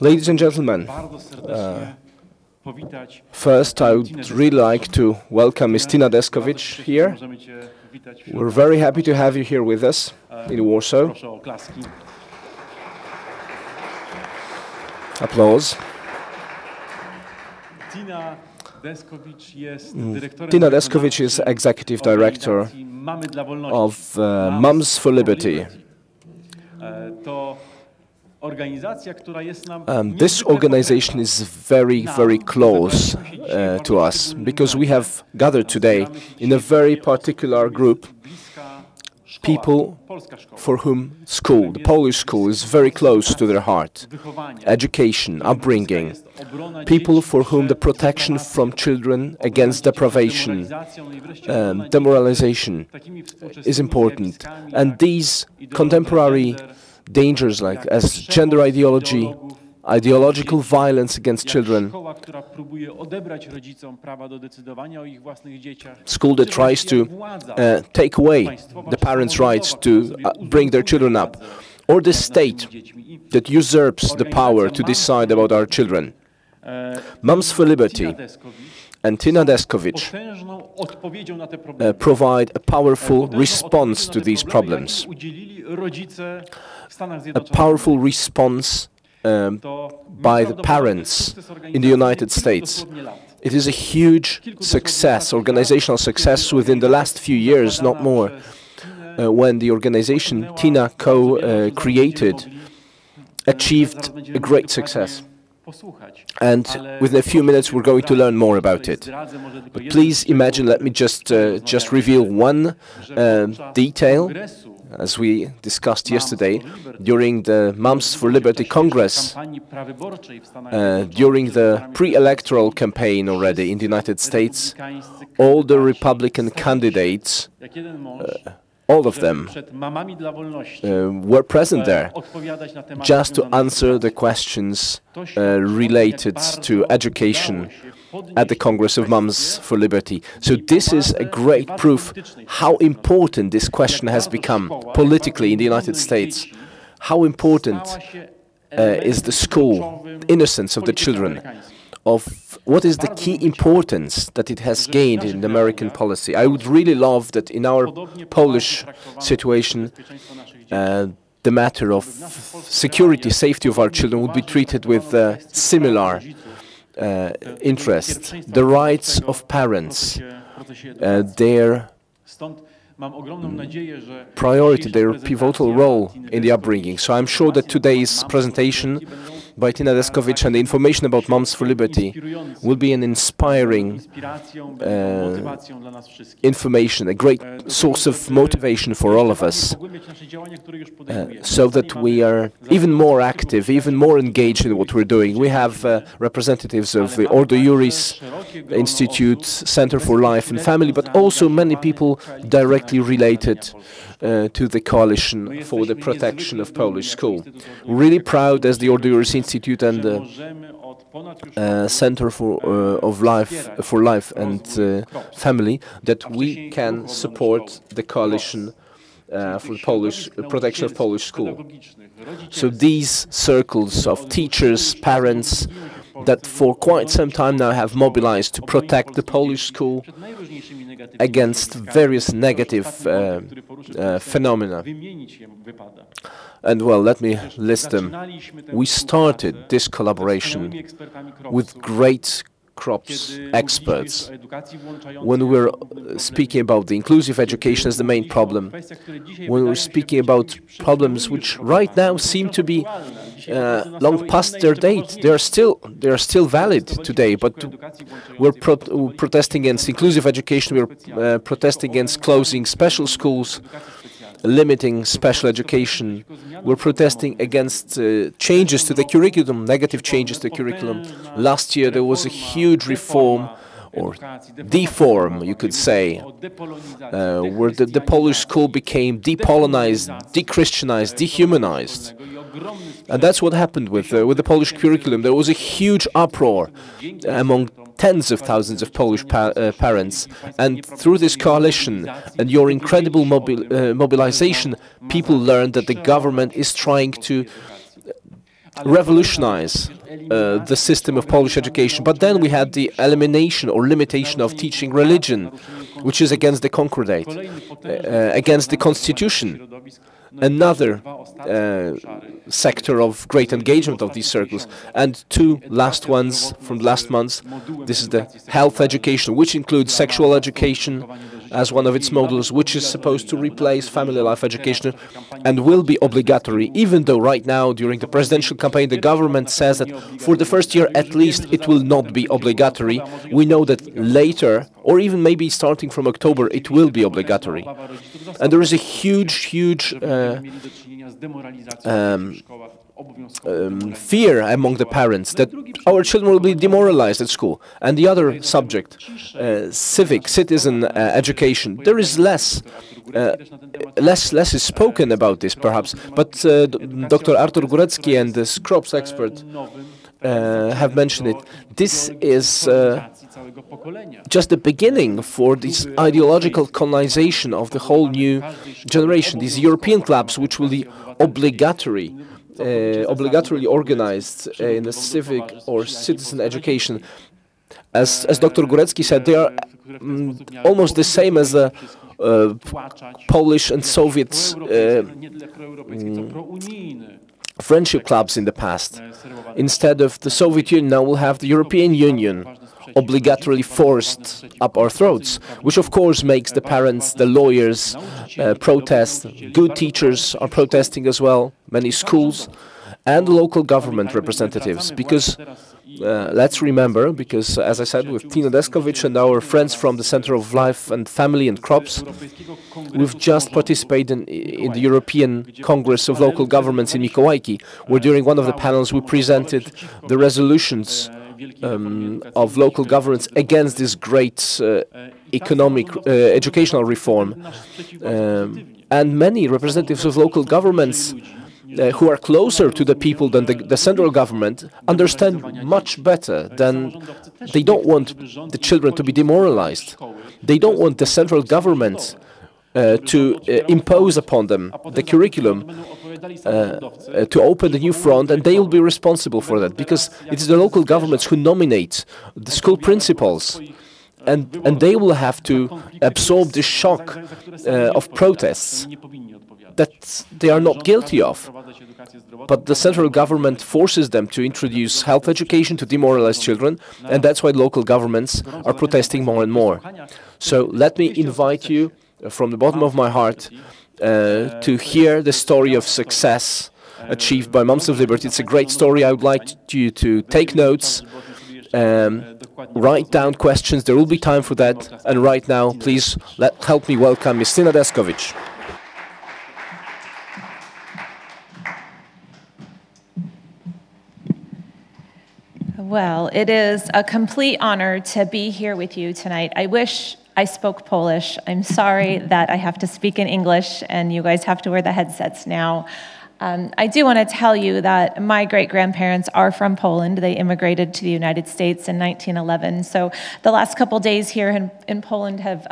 Ladies and gentlemen, first I would really like to welcome Ms. Tina Deskowicz here. We're very happy to have you here with us in Warsaw. Applause. Tina Deskowicz is Executive Director of Mums for Liberty. This organization is very close to us, because we have gathered today in a very particular group, people for whom school, the Polish school, is very close to their heart. Education, upbringing, people for whom the protection from children against deprivation, demoralization is important. And these contemporary dangers as gender ideology, ideological violence against children, school that tries to take away the parents' rights to bring their children up, or the state that usurps the power to decide about our children. Mums for Liberty and Tina Deskowicz provide a powerful response to these problems. A powerful response by the parents in the United States. It is a huge success, organizational success within the last few years, not more, when the organization Tina co-created achieved a great success. And within a few minutes we're going to learn more about it. But please imagine, let me just reveal one detail. As we discussed yesterday, during the Mums for Liberty Congress, during the pre-electoral campaign already in the United States, all the Republican candidates, all of them, were present there just to answer the questions related to education at the Congress of Mums for Liberty. So this is a great proof how important this question has become politically in the United States. How important is the school, innocence of the children, of what is the key importance that it has gained in American policy. I would really love that in our Polish situation, the matter of security, safety of our children would be treated with similar interest. The rights of parents, their priority, their pivotal role in the upbringing. So I'm sure that today's presentation by Tina Deskowicz and the information about Mums for Liberty will be an inspiring information, a great source of motivation for all of us, so that we are even more active, even more engaged in what we're doing. We have representatives of the Ordo Iuris Institute, Center for Life and Family, but also many people directly related to the Coalition for the Protection of Polish School. We're really proud as the Ordo Iuris Institute and the Center for Life and Family that we can support the Coalition for the Polish Protection of Polish School. So these circles of teachers, parents, that for quite some time now have mobilized to protect the Polish school against various negative phenomena. And well, let me list them. We started this collaboration with great crops experts when we were speaking about the inclusive education as the main problem, when we were speaking about problems which right now seem to be long past their date. They are still valid today, but we're protesting against inclusive education. We're protesting against closing special schools, limiting special education. We're protesting against changes to the curriculum, negative changes to the curriculum. Last year there was a huge reform, or deform, you could say, where the Polish school became depolonized, de-Christianized, dehumanized. And that's what happened with the Polish curriculum. There was a huge uproar among tens of thousands of Polish parents, and through this coalition and your incredible mobilization, people learned that the government is trying to revolutionize the system of Polish education. But then we had the elimination or limitation of teaching religion, which is against the Concordat, against the Constitution. Another sector of great engagement of these circles. And two last ones from last month. This is the health education, which includes sexual education as one of its models, which is supposed to replace family life education and will be obligatory, even though right now, during the presidential campaign, the government says that for the first year at least it will not be obligatory. We know that later, or even maybe starting from October, it will be obligatory. And there is a huge fear among the parents that our children will be demoralized at school. And the other subject, citizen education, there is less is spoken about this perhaps, but Dr. Artur Górecki and the Crops expert have mentioned it. This is just the beginning for this ideological colonization of the whole new generation, these European clubs which will be obligatorily organized in a civic or citizen education. As Dr. Górecki said, they are almost the same as the Polish and Soviet friendship clubs in the past. Instead of the Soviet Union, now we'll have the European Union obligatorily forced up our throats, which of course makes the parents, the lawyers protest. Good teachers are protesting as well, many schools, and local government representatives, because let's remember, because as I said, with Tina Deskowicz and our friends from the Center of Life and Family and Crops, we've just participated in the European Congress of Local Governments in Mikołajki, where during one of the panels we presented the resolutions of local governments against this great educational reform. And many representatives of local governments who are closer to the people than the central government understand much better than they don't want the children to be demoralized. They don't want the central government to impose upon them the curriculum, to open the new front, and they will be responsible for that, because it is the local governments who nominate the school principals, and they will have to absorb the shock of protests that they are not guilty of. But the central government forces them to introduce health education to demoralize children, and that's why local governments are protesting more and more. So let me invite you from the bottom of my heart to hear the story of success achieved by Moms of Liberty. It's a great story. I would like you to take notes, write down questions. There will be time for that. And right now, please help me welcome Ms. Tina Deskowicz. Well, it is a complete honor to be here with you tonight. I wish I spoke Polish. I'm sorry that I have to speak in English and you guys have to wear the headsets now. I do want to tell you that my great-grandparents are from Poland. They immigrated to the United States in 1911. So the last couple days here in Poland have,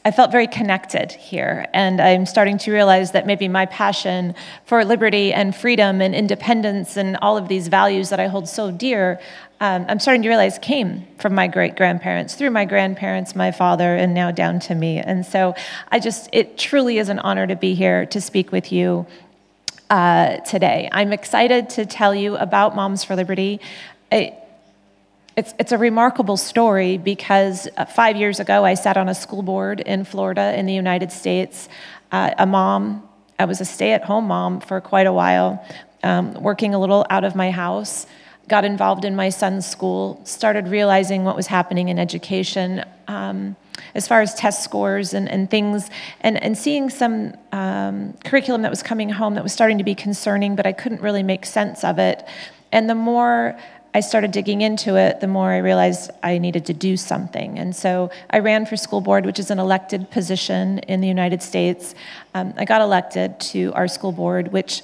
I felt very connected here. And I'm starting to realize that maybe my passion for liberty and freedom and independence and all of these values that I hold so dear, I'm starting to realize came from my great-grandparents, through my grandparents, my father, and now down to me. And so it truly is an honor to be here to speak with you today. I'm excited to tell you about Moms for Liberty. It's a remarkable story because 5 years ago, I sat on a school board in Florida in the United States. I was a stay-at-home mom for quite a while, working a little out of my house, got involved in my son's school, started realizing what was happening in education as far as test scores and things, and seeing some curriculum that was coming home that was starting to be concerning, but I couldn't really make sense of it. And the more I started digging into it, the more I realized I needed to do something. And so I ran for school board, which is an elected position in the United States. I got elected to our school board, which,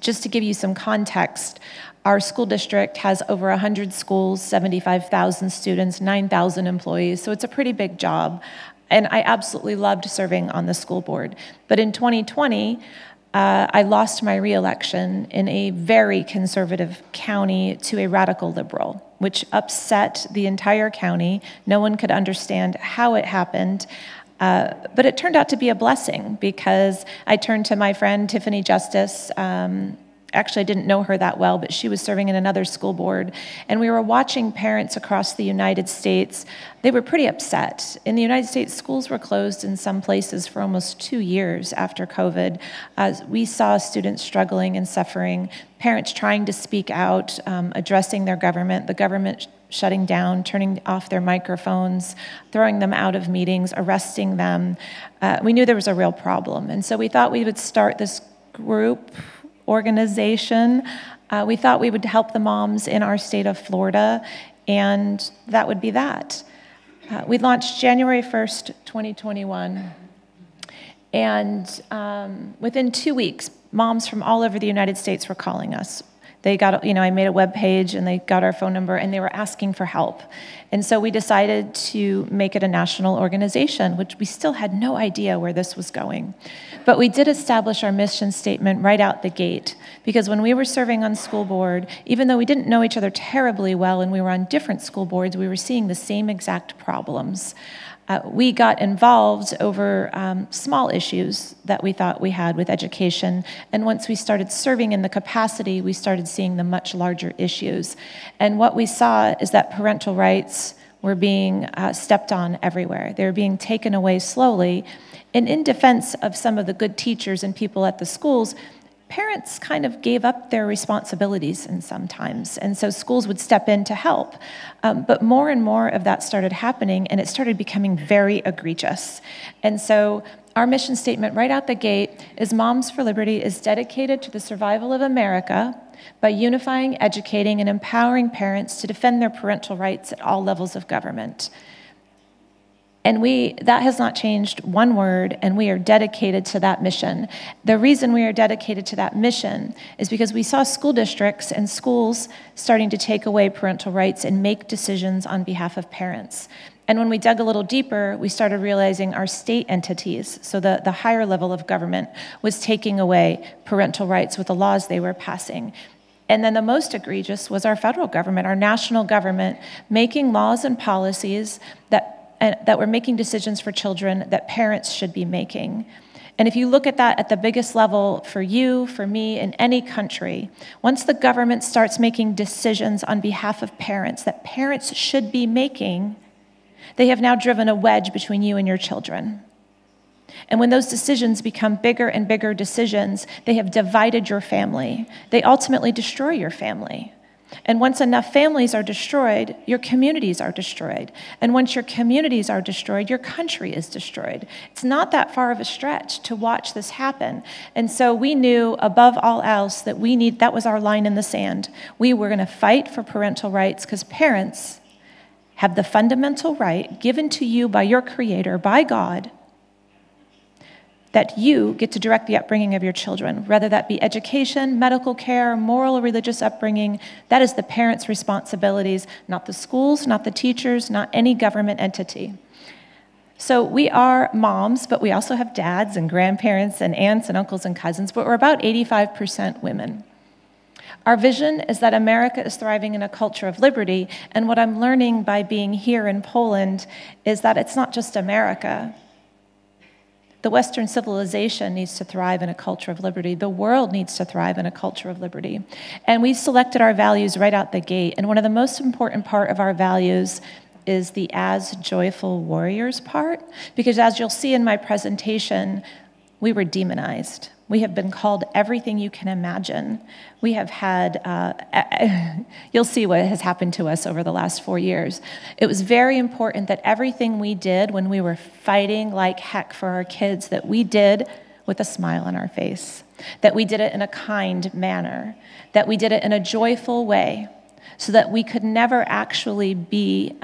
just to give you some context, our school district has over 100 schools, 75,000 students, 9,000 employees, so it's a pretty big job. And I absolutely loved serving on the school board. But in 2020, I lost my reelection in a very conservative county to a radical liberal, which upset the entire county. No one could understand how it happened. But it turned out to be a blessing because I turned to my friend Tiffany Justice. Actually, I didn't know her that well, but she was serving in another school board. And we were watching parents across the United States. They were pretty upset. In the United States, schools were closed in some places for almost 2 years after COVID. We saw students struggling and suffering, parents trying to speak out, addressing their government, the government shutting down, turning off their microphones, throwing them out of meetings, arresting them. We knew there was a real problem. And so we thought we would start this group organization. We thought we would help the moms in our state of Florida, and that would be that. We launched January 1st, 2021, and within 2 weeks, moms from all over the United States were calling us. They got, I made a web page and they got our phone number and they were asking for help. And so we decided to make it a national organization, which we still had no idea where this was going. But we did establish our mission statement right out the gate, because when we were serving on school board, even though we didn't know each other terribly well and we were on different school boards, we were seeing the same exact problems. We got involved over small issues that we thought we had with education, and once we started serving in the capacity, we started seeing the much larger issues. And what we saw is that parental rights were being stepped on everywhere. They were being taken away slowly, and in defense of some of the good teachers and people at the schools, parents kind of gave up their responsibilities in sometimes, and so schools would step in to help. But more and more of that started happening, and it started becoming very egregious. And so our mission statement right out the gate is Moms for Liberty is dedicated to the survival of America by unifying, educating, and empowering parents to defend their parental rights at all levels of government. And that has not changed one word, and we are dedicated to that mission. The reason we are dedicated to that mission is because we saw school districts and schools starting to take away parental rights and make decisions on behalf of parents. And when we dug a little deeper, we started realizing our state entities, so the higher level of government, was taking away parental rights with the laws they were passing. And then the most egregious was our federal government, our national government, making laws and policies that were making decisions for children that parents should be making. And if you look at that at the biggest level for you, for me, in any country, once the government starts making decisions on behalf of parents that parents should be making, they have now driven a wedge between you and your children. And when those decisions become bigger and bigger decisions, they have divided your family. They ultimately destroy your family. And once enough families are destroyed, your communities are destroyed. And once your communities are destroyed, your country is destroyed. It's not that far of a stretch to watch this happen. And so we knew above all else that that was our line in the sand. We were going to fight for parental rights because parents have the fundamental right given to you by your Creator, by God, that you get to direct the upbringing of your children, whether that be education, medical care, moral or religious upbringing. That is the parents' responsibilities, not the schools, not the teachers, not any government entity. So we are moms, but we also have dads and grandparents and aunts and uncles and cousins, but we're about 85% women. Our vision is that America is thriving in a culture of liberty, and what I'm learning by being here in Poland is that it's not just America. The Western civilization needs to thrive in a culture of liberty. The world needs to thrive in a culture of liberty. And we selected our values right out the gate. And one of the most important part of our values is the as joyful warriors part. Because as you'll see in my presentation, we were demonized. We have been called everything you can imagine. We have had, you'll see what has happened to us over the last 4 years. It was very important that everything we did when we were fighting like heck for our kids, that we did with a smile on our face, that we did it in a kind manner, that we did it in a joyful way, so that we could never actually be,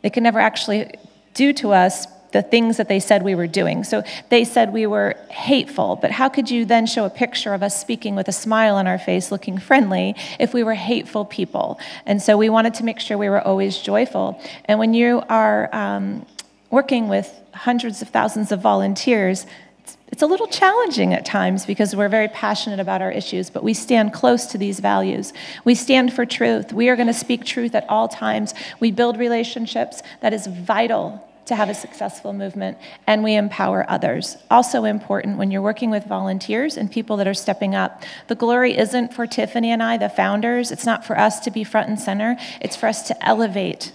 they could never actually do to us the things that they said we were doing. So they said we were hateful, but how could you then show a picture of us speaking with a smile on our face, looking friendly, if we were hateful people? And so we wanted to make sure we were always joyful. And when you are working with hundreds of thousands of volunteers, it's It's a little challenging at times because we're very passionate about our issues, but we stand close to these values. We stand for truth. We are going to speak truth at all times. We build relationships. That is vital to have a successful movement, and we empower others. Also important when you're working with volunteers and people that are stepping up. The glory isn't for Tiffany and I, the founders. It's not for us to be front and center. It's for us to elevate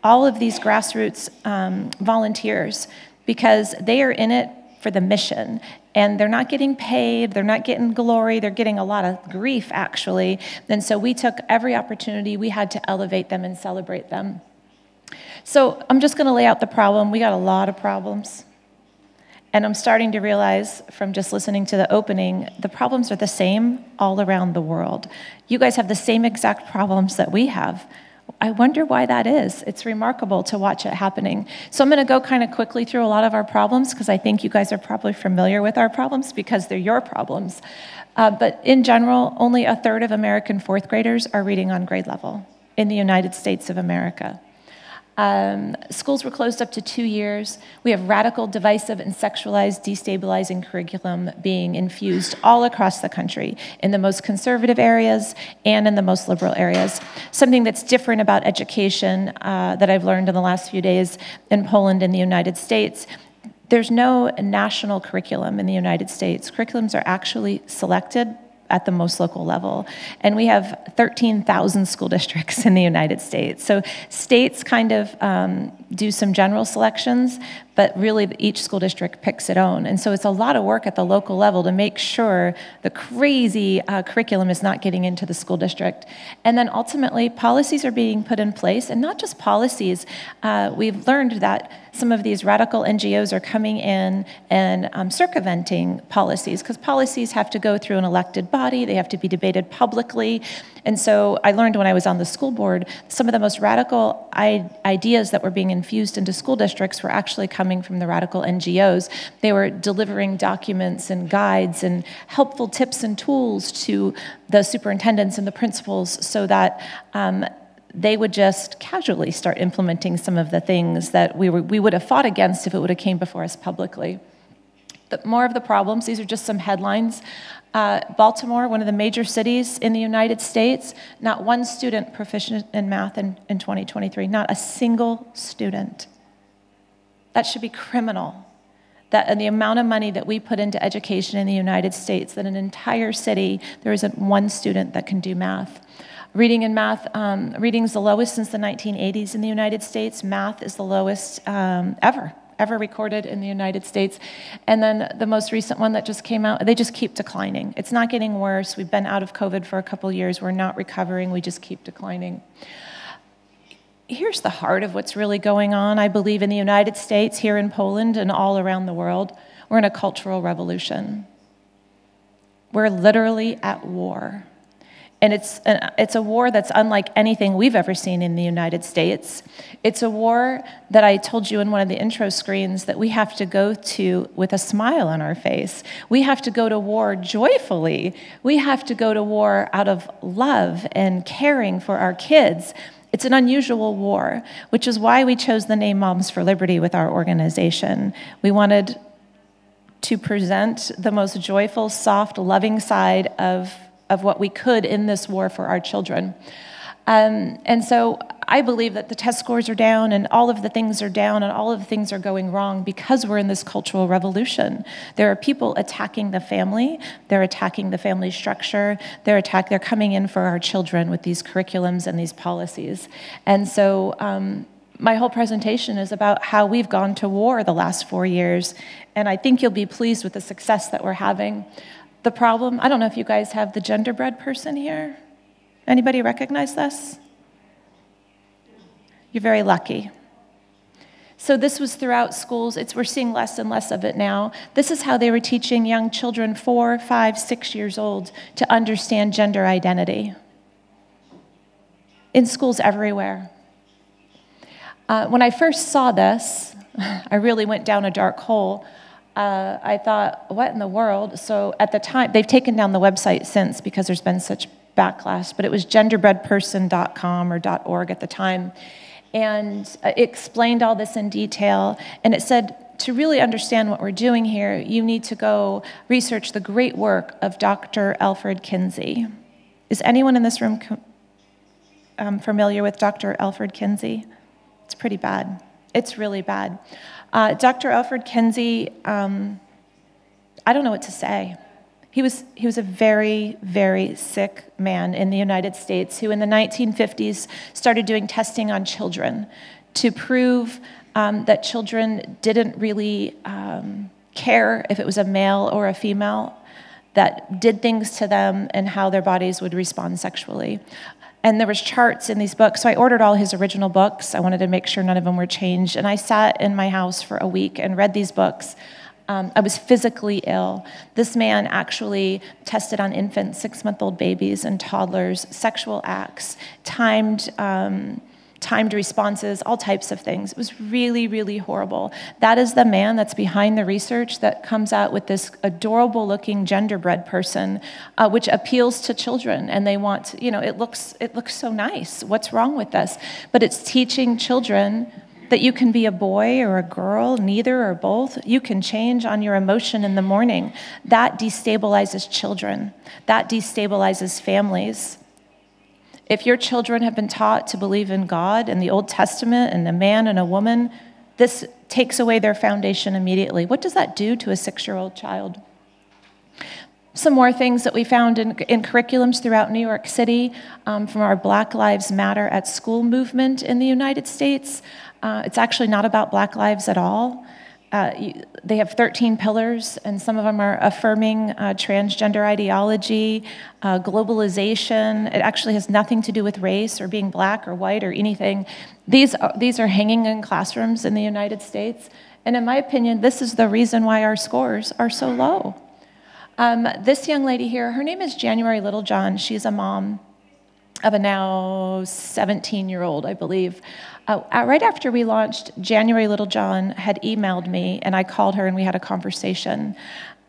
all of these grassroots volunteers because they are in it for the mission. And they're not getting paid, they're not getting glory, they're getting a lot of grief, actually. And so we took every opportunity we had to elevate them and celebrate them. So I'm just gonna lay out the problem. We got a lot of problems. And I'm starting to realize from just listening to the opening, the problems are the same all around the world. You guys have the same exact problems that we have. I wonder why that is. It's remarkable to watch it happening. So I'm going to go kind of quickly through a lot of our problems because I think you guys are probably familiar with our problems because they're your problems. But in general, only a third of American fourth graders are reading on grade level in the United States of America. Schools were closed up to 2 years. We have radical, divisive, and sexualized, destabilizing curriculum being infused all across the country, in the most conservative areas and in the most liberal areas. Something that's different about education that I've learned in the last few days in Poland and the United States, there's no national curriculum in the United States. Curriculums are actually selected at the most local level. And we have 13,000 school districts in the United States. So states kind of do some general selections, but really each school district picks its own. And so it's a lot of work at the local level to make sure the crazy curriculum is not getting into the school district. And then ultimately, policies are being put in place, and not just policies. We've learned that some of these radical NGOs are coming in and circumventing policies, because policies have to go through an elected body, they have to be debated publicly. And so I learned when I was on the school board, some of the most radical ideas that were being infused into school districts were actually coming from the radical NGOs. They were delivering documents and guides and helpful tips and tools to the superintendents and the principals so that they would just casually start implementing some of the things that we would have fought against if it would have came before us publicly. But more of the problems, these are just some headlines. Baltimore, one of the major cities in the United States, not one student proficient in math in 2023, not a single student. That should be criminal. And the amount of money that we put into education in the United States, that an entire city, there isn't one student that can do math. Reading and math, reading is the lowest since the 1980s in the United States. Math is the lowest ever recorded in the United States. And then the most recent one that just came out, they just keep declining. It's not getting worse. We've been out of COVID for a couple years. We're not recovering. We just keep declining. Here's the heart of what's really going on, I believe, in the United States, here in Poland, and all around the world. We're in a cultural revolution. We're literally at war. And it's a war that's unlike anything we've ever seen in the United States. It's a war that I told you in one of the intro screens that we have to go to with a smile on our face. We have to go to war joyfully. We have to go to war out of love and caring for our kids. It's an unusual war, which is why we chose the name Moms for Liberty with our organization. We wanted to present the most joyful, soft, loving side of what we could in this war for our children. And so I believe that the test scores are down and all of the things are down and all of the things are going wrong because we're in this cultural revolution. There are people attacking the family. They're attacking the family structure. They're coming in for our children with these curriculums and these policies. And so my whole presentation is about how we've gone to war the last 4 years. And I think you'll be pleased with the success that we're having. The problem, I don't know if you guys have the genderbread person here. Anybody recognize this? You're very lucky. So this was throughout schools. We're seeing less and less of it now. This is how they were teaching young children 4, 5, 6 years old to understand gender identity. In schools everywhere. When I first saw this, I really went down a dark hole. I thought, what in the world? So at the time, they've taken down the website since because there's been such backlash, but it was genderbreadperson.com or .org at the time. And it explained all this in detail. And it said to really understand what we're doing here, you need to go research the great work of Dr. Alfred Kinsey. Is anyone in this room familiar with Dr. Alfred Kinsey? It's pretty bad. It's really bad. Dr. Alfred Kinsey, I don't know what to say. He was a very, very sick man in the United States who in the 1950s started doing testing on children to prove that children didn't really care if it was a male or a female that did things to them and how their bodies would respond sexually. And there was charts in these books. So I ordered all his original books. I wanted to make sure none of them were changed. And I sat in my house for a week and read these books. I was physically ill. This man actually tested on infants, 6-month-old babies and toddlers, sexual acts, timed responses, all types of things. It was really, really horrible. That is the man that's behind the research that comes out with this adorable-looking genderbread person, which appeals to children, and they want, it looks so nice. What's wrong with this? But it's teaching children that you can be a boy or a girl, neither or both. You can change on your emotion in the morning. That destabilizes children. That destabilizes families. If your children have been taught to believe in God and the Old Testament and a man and a woman, this takes away their foundation immediately. What does that do to a 6-year-old child? Some more things that we found in curriculums throughout New York City from our Black Lives Matter at School movement in the United States. It's actually not about Black lives at all. They have 13 pillars, and some of them are affirming transgender ideology, globalization. It actually has nothing to do with race or being black or white or anything. These are hanging in classrooms in the United States. And in my opinion, this is the reason why our scores are so low. This young lady here, her name is January Littlejohn. She's a mom of a now 17-year-old, I believe. Right after we launched, January Littlejohn had emailed me, and I called her and we had a conversation.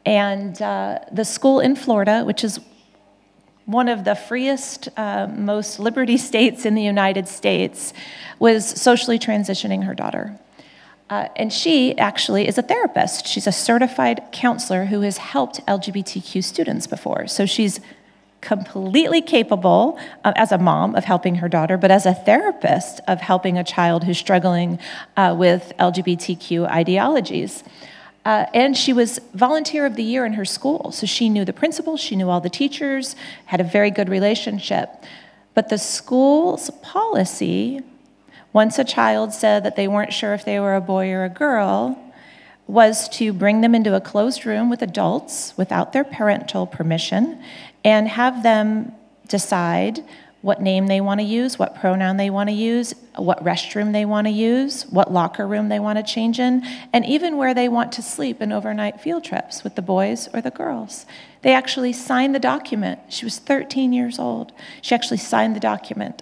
And the school in Florida, which is one of the freest, most liberty states in the United States, was socially transitioning her daughter. And she actually is a therapist. She's a certified counselor who has helped LGBTQ students before. So she's completely capable as a mom of helping her daughter, but as a therapist of helping a child who's struggling with LGBTQ ideologies. And she was volunteer of the year in her school. So she knew the principal, she knew all the teachers, had a very good relationship. But the school's policy, once a child said that they weren't sure if they were a boy or a girl, was to bring them into a closed room with adults without their parental permission and have them decide what name they want to use, what pronoun they want to use, what restroom they want to use, what locker room they want to change in, and even where they want to sleep in overnight field trips with the boys or the girls. They actually signed the document. She was 13 years old. She actually signed the document.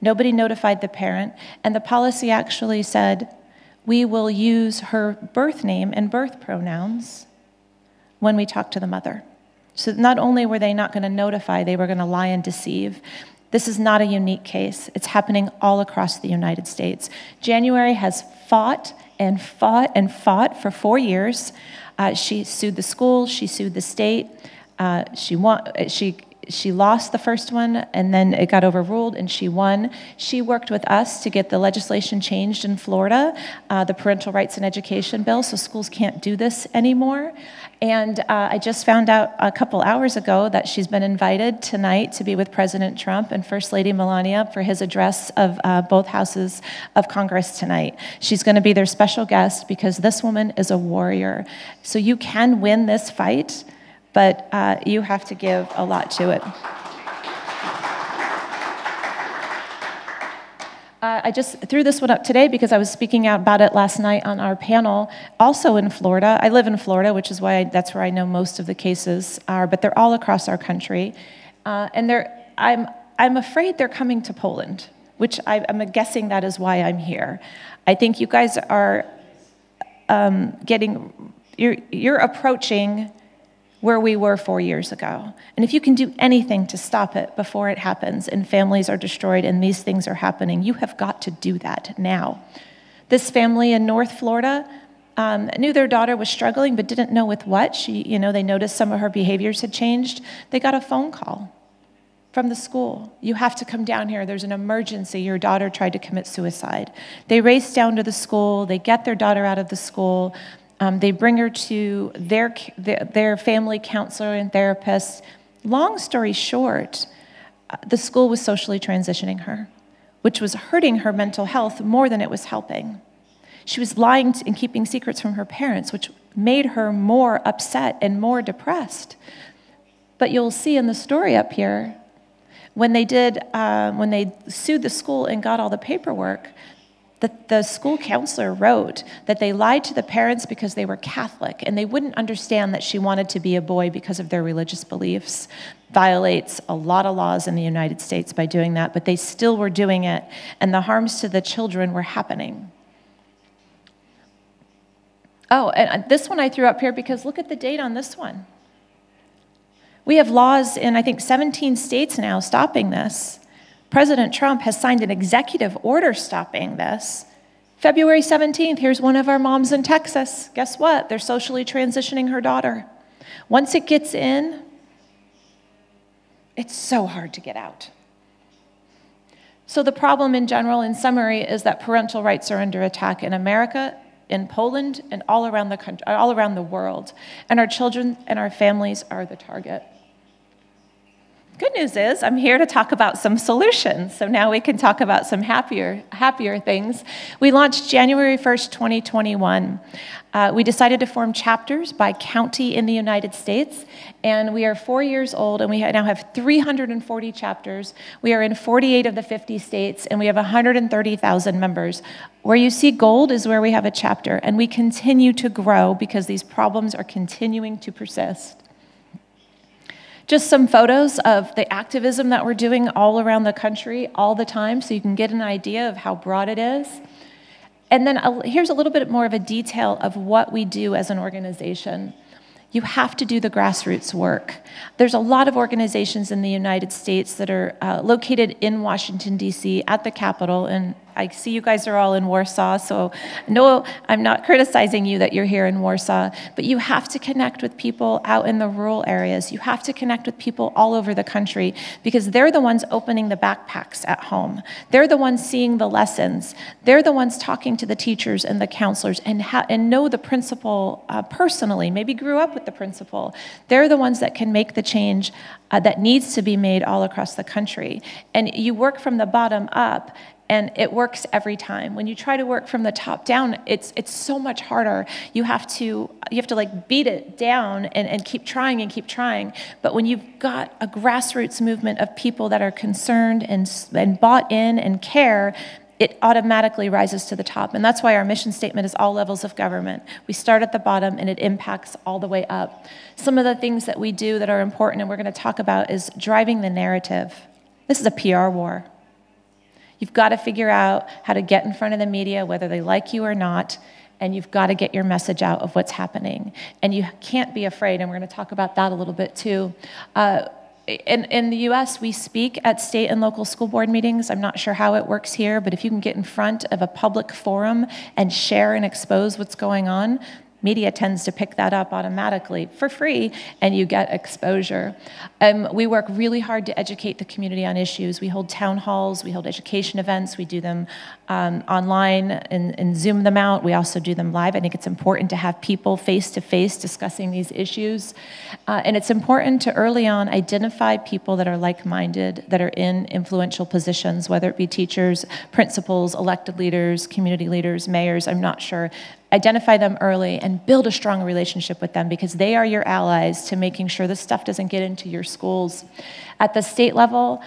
Nobody notified the parent, and the policy actually said, we will use her birth name and birth pronouns when we talk to the mother. So not only were they not going to notify, they were going to lie and deceive. This is not a unique case. It's happening all across the United States. January has fought and fought and fought for 4 years. She sued the school. She sued the state. She lost the first one, and then it got overruled, and she won. She worked with us to get the legislation changed in Florida, the Parental Rights in Education bill, so schools can't do this anymore. And I just found out a couple hours ago that she's been invited tonight to be with President Trump and First Lady Melania for his address of both houses of Congress tonight. She's going to be their special guest because this woman is a warrior. So you can win this fight, but you have to give a lot to it. I just threw this one up today because I was speaking out about it last night on our panel, also in Florida. I live in Florida, which is why that's where I know most of the cases are, but they're all across our country. And I'm afraid they're coming to Poland, which I'm guessing that is why I'm here. I think you guys are you're approaching where we were 4 years ago. And if you can do anything to stop it before it happens and families are destroyed and these things are happening, you have got to do that now. This family in North Florida, knew their daughter was struggling but didn't know with what. They noticed some of her behaviors had changed. They got a phone call from the school. You have to come down here. There's an emergency. Your daughter tried to commit suicide. They race down to the school. They get their daughter out of the school. They bring her to their family counselor and therapist. Long story short, the school was socially transitioning her, which was hurting her mental health more than it was helping. She was lying and keeping secrets from her parents, which made her more upset and more depressed. But you'll see in the story up here, when they sued the school and got all the paperwork, the school counselor wrote that they lied to the parents because they were Catholic and they wouldn't understand that she wanted to be a boy because of their religious beliefs. Violates a lot of laws in the United States by doing that, but they still were doing it, and the harms to the children were happening. Oh, and this one I threw up here because look at the date on this one. We have laws in, I think, 17 states now stopping this. President Trump has signed an executive order stopping this. February 17th, here's one of our moms in Texas. Guess what? They're socially transitioning her daughter. Once it gets in, it's so hard to get out. So the problem in general, in summary, is that parental rights are under attack in America, in Poland, and all around the country, all around the world. And our children and our families are the target. Good news is I'm here to talk about some solutions. So now we can talk about some happier things. We launched January 1st, 2021. We decided to form chapters by county in the United States, and we are 4 years old, and we now have 340 chapters. We are in 48 of the 50 states, and we have 130,000 members. Where you see gold is where we have a chapter, and we continue to grow because these problems are continuing to persist. Just some photos of the activism that we're doing all around the country all the time so you can get an idea of how broad it is. And then here's a little bit more of a detail of what we do as an organization. You have to do the grassroots work. There's a lot of organizations in the United States that are located in Washington, D.C. at the Capitol, and I see you guys are all in Warsaw, so no, I'm not criticizing you that you're here in Warsaw, but you have to connect with people out in the rural areas. You have to connect with people all over the country because they're the ones opening the backpacks at home. They're the ones seeing the lessons. They're the ones talking to the teachers and the counselors and know the principal personally, maybe grew up with the principal. They're the ones that can make the change that needs to be made all across the country. And you work from the bottom up, and it works every time. When you try to work from the top down, it's so much harder. You have to like beat it down and keep trying and keep trying. But when you've got a grassroots movement of people that are concerned and bought in and care, it automatically rises to the top. And that's why our mission statement is all levels of government. We start at the bottom and it impacts all the way up. Some of the things that we do that are important and we're going to talk about is driving the narrative. This is a PR war. You've got to figure out how to get in front of the media, whether they like you or not, and you've got to get your message out of what's happening. And you can't be afraid, and we're going to talk about that a little bit too. In the US, we speak at state and local school board meetings. I'm not sure how it works here, but if you can get in front of a public forum and share and expose what's going on, media tends to pick that up automatically for free, and you get exposure. We work really hard to educate the community on issues. We hold town halls, we hold education events, we do them online and Zoom them out. We also do them live. I think it's important to have people face-to-face discussing these issues. And it's important to early on identify people that are like-minded, that are in influential positions, whether it be teachers, principals, elected leaders, community leaders, mayors, I'm not sure. Identify them early and build a strong relationship with them because they are your allies to making sure this stuff doesn't get into your schools. At the state level,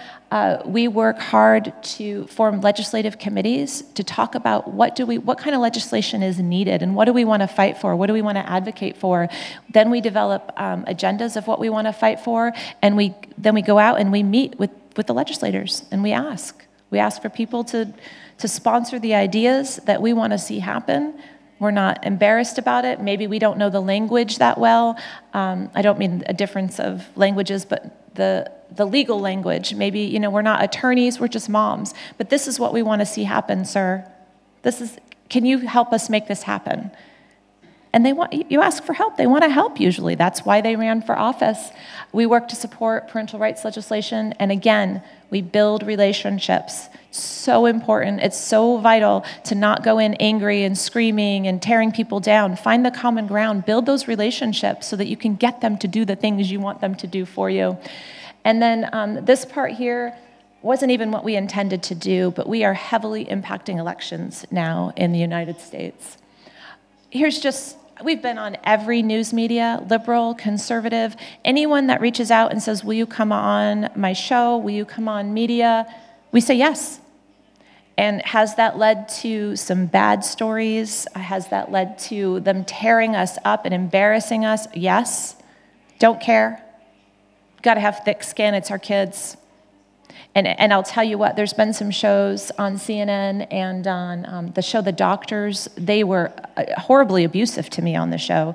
we work hard to form legislative committees to talk about what kind of legislation is needed and what do we want to fight for, what do we want to advocate for. Then we develop agendas of what we want to fight for, and then we go out and we meet with the legislators and we ask. We ask for people to sponsor the ideas that we want to see happen. We're not embarrassed about it. Maybe we don't know the language that well. I don't mean a difference of languages, but the legal language. Maybe, we're not attorneys, we're just moms. But this is what we want to see happen, sir. Can you help us make this happen? And you ask for help. They want to help usually. That's why they ran for office. We work to support parental rights legislation. And again, we build relationships. So important. It's so vital to not go in angry and screaming and tearing people down. Find the common ground. Build those relationships so that you can get them to do the things you want them to do for you. And then this part here wasn't even what we intended to do, but we are heavily impacting elections now in the United States. We've been on every news media, liberal, conservative, anyone that reaches out and says, will you come on my show? Will you come on media? We say yes. And has that led to some bad stories? Has that led to them tearing us up and embarrassing us? Yes. Don't care. Got to have thick skin. It's our kids. And I'll tell you what, there's been some shows on CNN and on the show The Doctors. They were horribly abusive to me on the show.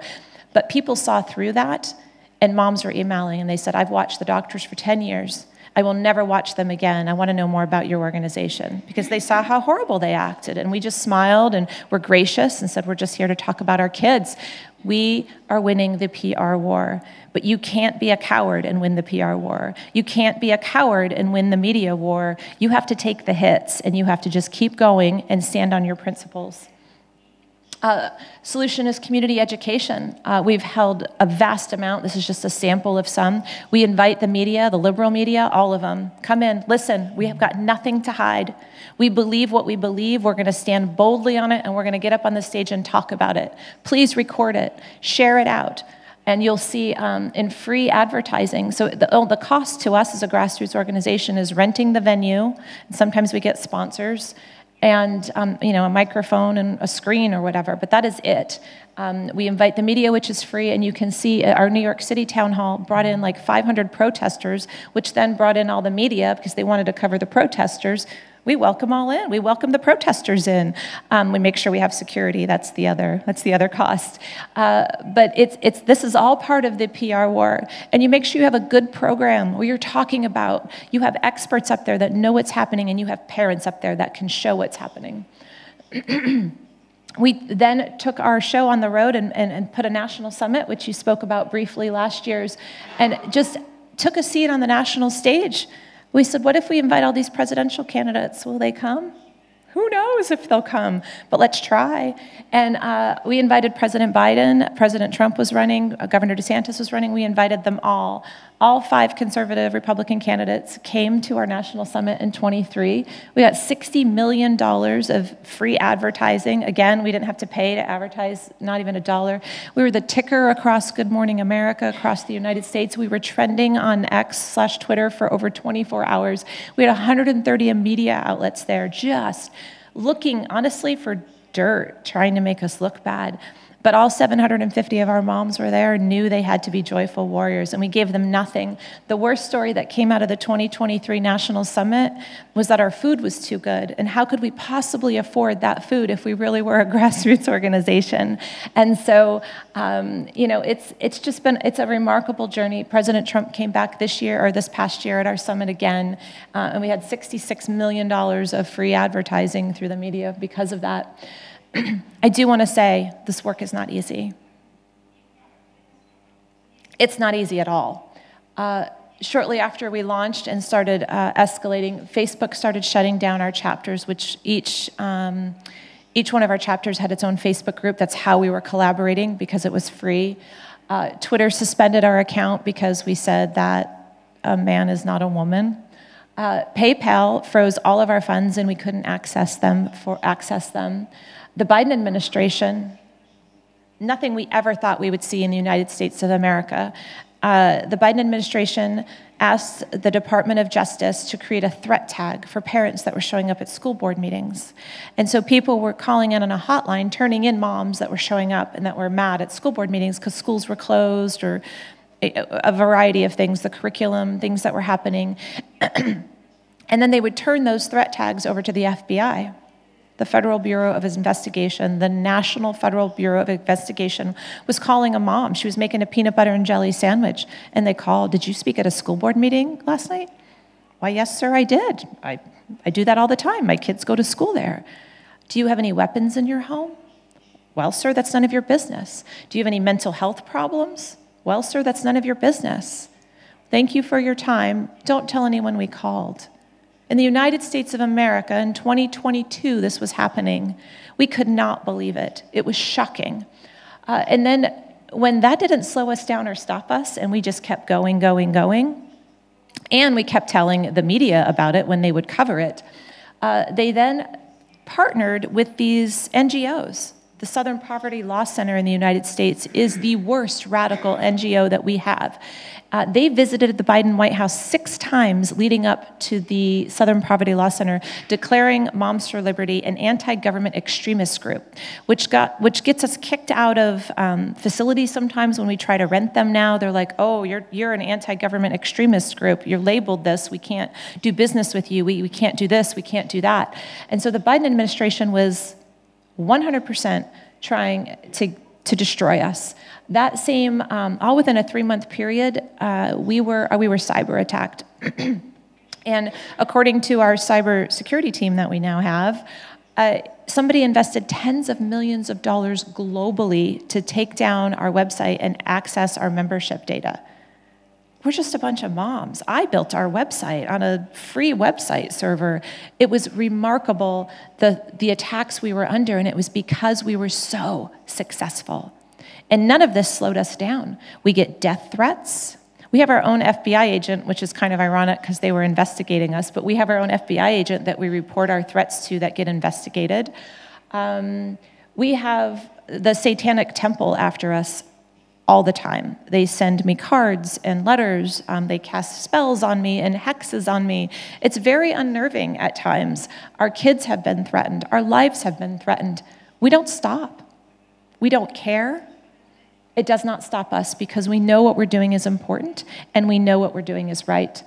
But people saw through that, and moms were emailing, and they said, I've watched The Doctors for 10 years. I will never watch them again. I want to know more about your organization. Because they saw how horrible they acted. And we just smiled and were gracious and said, we're just here to talk about our kids. We are winning the PR war. But you can't be a coward and win the PR war. You can't be a coward and win the media war. You have to take the hits, and you have to just keep going and stand on your principles. Solution is community education. We've held a vast amount. This is just a sample of some. We invite the media, the liberal media, all of them. Come in, listen. We have got nothing to hide. We believe what we believe. We're going to stand boldly on it, and we're going to get up on the stage and talk about it. Please record it. Share it out. And you'll see in free advertising. So the cost to us as a grassroots organization is renting the venue. And sometimes we get sponsors. And a microphone and a screen or whatever, but that is it. We invite the media, which is free, and you can see our New York City town hall brought in like 500 protesters, which then brought in all the media because they wanted to cover the protesters. We welcome all in. We welcome the protesters in. We make sure we have security. That's the other cost. But this is all part of the PR war. And you make sure you have a good program where you're talking about. You have experts up there that know what's happening, and you have parents up there that can show what's happening. We then took our show on the road and put a national summit, which you spoke about briefly last year's, and just took a seat on the national stage. We said, what if we invite all these presidential candidates? Will they come? Who knows if they'll come, but let's try. And we invited President Biden, President Trump was running, Governor DeSantis was running. We invited them all. All 5 conservative Republican candidates came to our national summit in 23. We got $60 million of free advertising. Again, we didn't have to pay to advertise, not even $1. We were the ticker across Good Morning America, across the United States. We were trending on X/Twitter for over 24 hours. We had 130 media outlets there just looking, honestly, for dirt, trying to make us look bad. But all 750 of our moms were there and knew they had to be joyful warriors, and we gave them nothing. The worst story that came out of the 2023 National Summit was that our food was too good, and how could we possibly afford that food if we really were a grassroots organization? And so, it's a remarkable journey. President Trump came back this past year at our summit again, and we had $66 million of free advertising through the media because of that. I do want to say this work is not easy. It's not easy at all. Shortly after we launched and started escalating, Facebook started shutting down our chapters, which each one of our chapters had its own Facebook group. That's how we were collaborating because it was free. Twitter suspended our account because we said that a man is not a woman. PayPal froze all of our funds and we couldn't access them. The Biden administration, nothing we ever thought we would see in the United States of America. The Biden administration asked the Department of Justice to create a threat tag for parents that were showing up at school board meetings. And so people were calling in on a hotline, turning in moms that were showing up and that were mad at school board meetings because schools were closed or a variety of things, the curriculum, things that were happening. And then they would turn those threat tags over to the FBI. The Federal Bureau of Investigation, the National Federal Bureau of Investigation, was calling a mom. She was making a peanut butter and jelly sandwich, and they called, "Did you speak at a school board meeting last night?" "Why, yes, sir, I did. I do that all the time. My kids go to school there." "Do you have any weapons in your home?" Well, sir, that's none of your business. Do you have any mental health problems? Well, sir, that's none of your business. Thank you for your time. Don't tell anyone we called. In the United States of America, in 2022, this was happening. We could not believe it. It was shocking. And then when that didn't slow us down or stop us, and we just kept going, and we kept telling the media about it when they would cover it, they then partnered with these NGOs. The Southern Poverty Law Center in the United States is the worst radical NGO that we have. They visited the Biden White House 6 times leading up to the Southern Poverty Law Center, declaring Moms for Liberty an anti-government extremist group, which gets us kicked out of facilities sometimes when we try to rent them now. They're like, oh, you're an anti-government extremist group. You're labeled this. We can't do business with you. We can't do this. We can't do that. And so the Biden administration was 100% trying to destroy us. That same, all within a 3-month period, we were cyber attacked. And according to our cyber security team that we now have, somebody invested tens of millions of dollars globally to take down our website and access our membership data. We're just a bunch of moms. I built our website on a free website server. It was remarkable, the attacks we were under, and it was because we were so successful. And none of this slowed us down. We get death threats. We have our own FBI agent, which is kind of ironic because they were investigating us, but we have our own FBI agent that we report our threats to that get investigated. We have the Satanic Temple after us all the time. They send me cards and letters. They cast spells on me and hexes on me. It's very unnerving at times. Our kids have been threatened. Our lives have been threatened. We don't stop. We don't care. It does not stop us because we know what we're doing is important and we know what we're doing is right.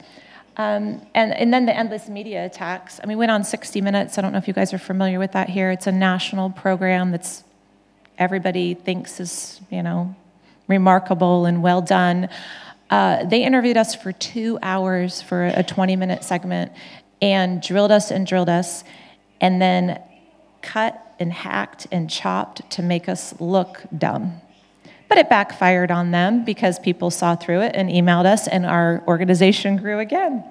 And then the endless media attacks. I mean, we went on 60 Minutes. I don't know if you guys are familiar with that here. It's a national program that's everybody thinks is, remarkable and well done. They interviewed us for 2 hours for a 20-minute segment and drilled us, and then cut and hacked and chopped to make us look dumb. But it backfired on them because people saw through it and emailed us, and our organization grew again.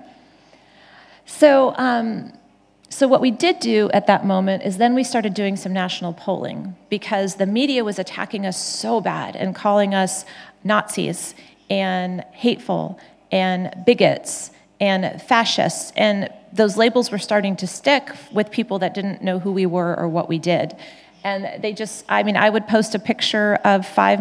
So what we did do at that moment is then we started doing some national polling because the media was attacking us so bad and calling us Nazis and hateful and bigots and fascists. And those labels were starting to stick with people that didn't know who we were or what we did. And they just, I would post a picture of five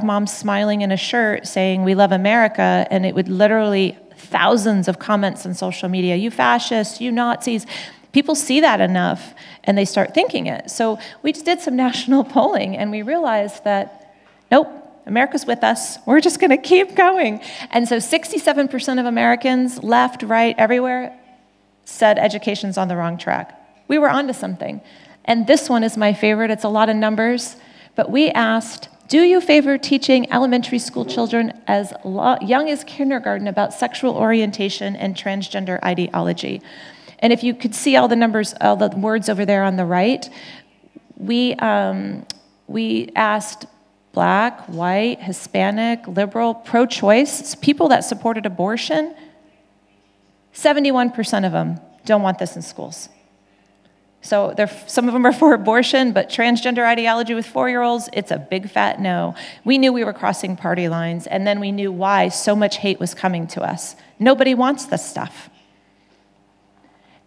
moms smiling in a shirt saying, "We love America," and it would literally thousands of comments on social media, "You fascists, you Nazis." People see that enough, and they start thinking it. So we just did some national polling, and we realized that, nope, America's with us. We're just going to keep going. And so 67% of Americans, left, right, everywhere, said education's on the wrong track. We were onto something. And this one is my favorite. It's a lot of numbers. But we asked, do you favor teaching elementary school children as young as kindergarten about sexual orientation and transgender ideology? And if you could see all the numbers, all the words over there on the right, we asked Black, white, Hispanic, liberal, pro-choice, people that supported abortion. 71% of them don't want this in schools. So some of them are for abortion, but transgender ideology with 4-year-olds, it's a big fat no. We knew we were crossing party lines, and then we knew why so much hate was coming to us. Nobody wants this stuff.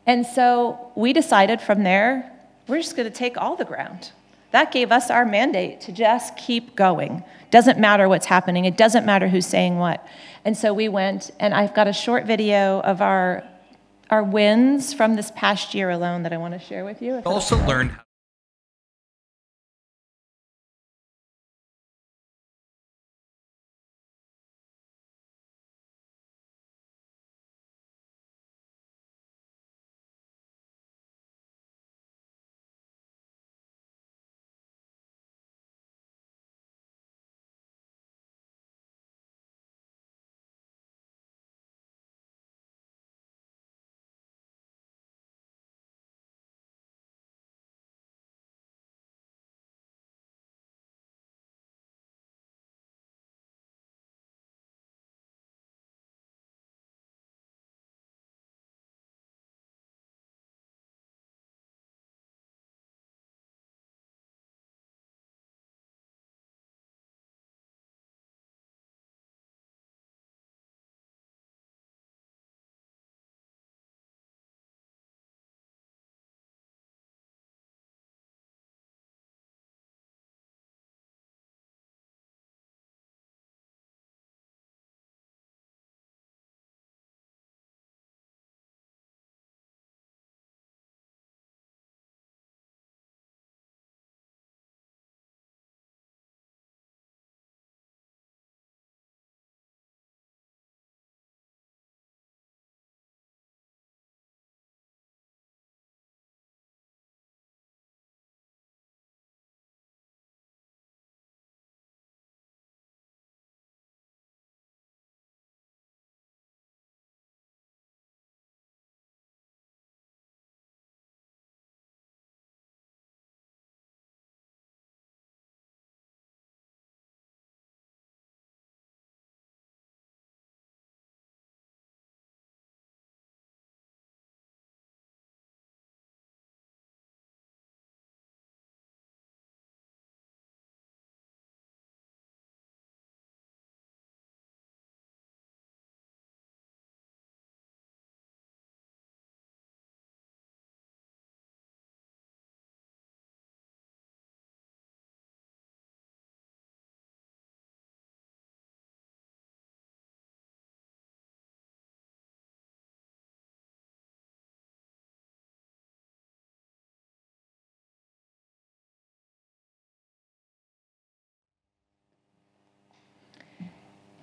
And so we decided from there, we're just going to take all the ground. That gave us our mandate to just keep going. Doesn't matter what's happening. It doesn't matter who's saying what. And so we went, and I've got a short video of our wins from this past year alone that I want to share with you. Also learn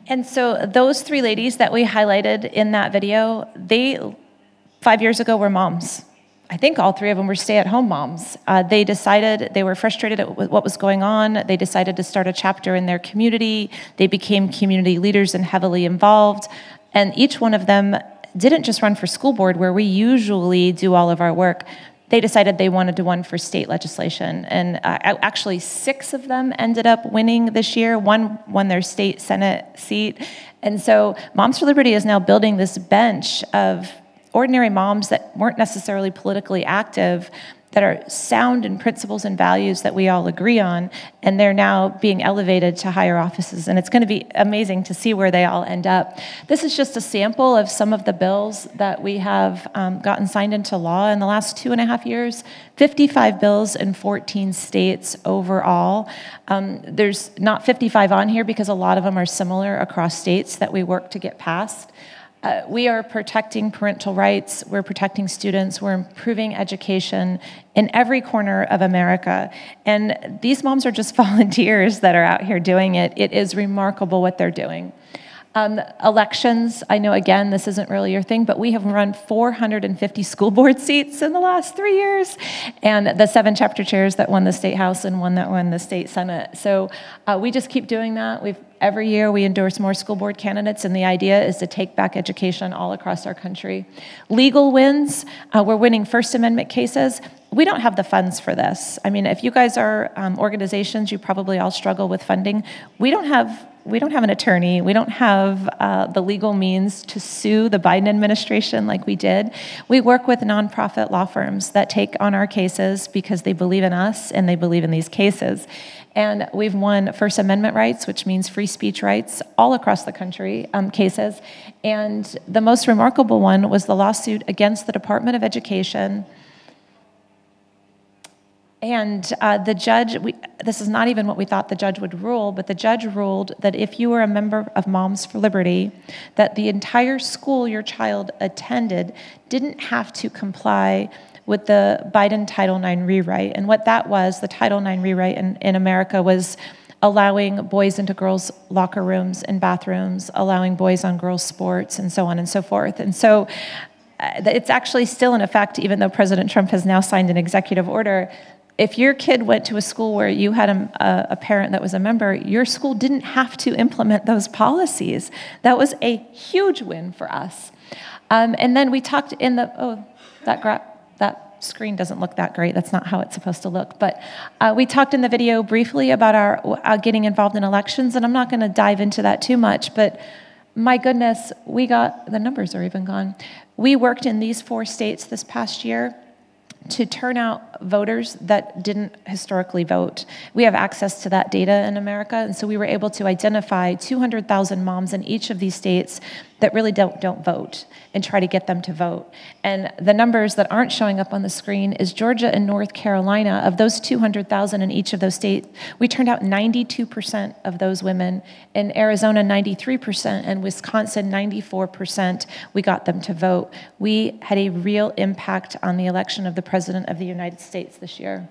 And so those three ladies that we highlighted in that video, they 5 years ago were moms. I think all three of them were stay-at-home moms. They decided they were frustrated with what was going on. They decided to start a chapter in their community. They became community leaders and heavily involved. And each one of them didn't just run for school board, where we usually do all of our work. They decided they wanted to run for state legislation. And actually 6 of them ended up winning this year. 1 won their state Senate seat. And so Moms for Liberty is now building this bench of ordinary moms that weren't necessarily politically active, that are sound in principles and values that we all agree on, and they're now being elevated to higher offices. And it's going to be amazing to see where they all end up. This is just a sample of some of the bills that we have gotten signed into law in the last 2.5 years. 55 bills in 14 states overall. There's not 55 on here because a lot of them are similar across states that we work to get passed. We are protecting parental rights, we're protecting students, we're improving education in every corner of America. And these moms are just volunteers that are out here doing it. It is remarkable what they're doing. Elections, I know, again, this isn't really your thing, but we have run 450 school board seats in the last 3 years, and the 7 chapter chairs that won the State House and 1 that won the State Senate. So we just keep doing that. Every year we endorse more school board candidates, and the idea is to take back education all across our country. Legal wins, we're winning First Amendment cases. We don't have the funds for this. I mean, if you guys are organizations, you probably all struggle with funding. We don't have an attorney. We don't have the legal means to sue the Biden administration like we did. We work with nonprofit law firms that take on our cases because they believe in us and they believe in these cases. And we've won First Amendment rights, which means free speech rights, all across the country, cases. And the most remarkable one was the lawsuit against the Department of Education. And the judge, this is not even what we thought the judge would rule, but the judge ruled that if you were a member of Moms for Liberty, that the entire school your child attended didn't have to comply with the Biden Title IX rewrite. And what that was, the Title IX rewrite in America, was allowing boys into girls' locker rooms and bathrooms, allowing boys on girls' sports, and so on and so forth. And so it's actually still in effect, even though President Trump has now signed an executive order. If your kid went to a school where you had a parent that was a member, your school didn't have to implement those policies. That was a huge win for us. And then we talked in the, that screen doesn't look that great. That's not how it's supposed to look. But we talked in the video briefly about our getting involved in elections, and I'm not going to dive into that too much, but my goodness, the numbers are even gone. We worked in these 4 states this past year to turn out voters that didn't historically vote. We have access to that data in America, and so we were able to identify 200,000 moms in each of these states that really don't vote and try to get them to vote. And the numbers that aren't showing up on the screen is Georgia and North Carolina. Of those 200,000 in each of those states, we turned out 92% of those women. In Arizona, 93%, and Wisconsin, 94%, we got them to vote. We had a real impact on the election of the President of the United States this year.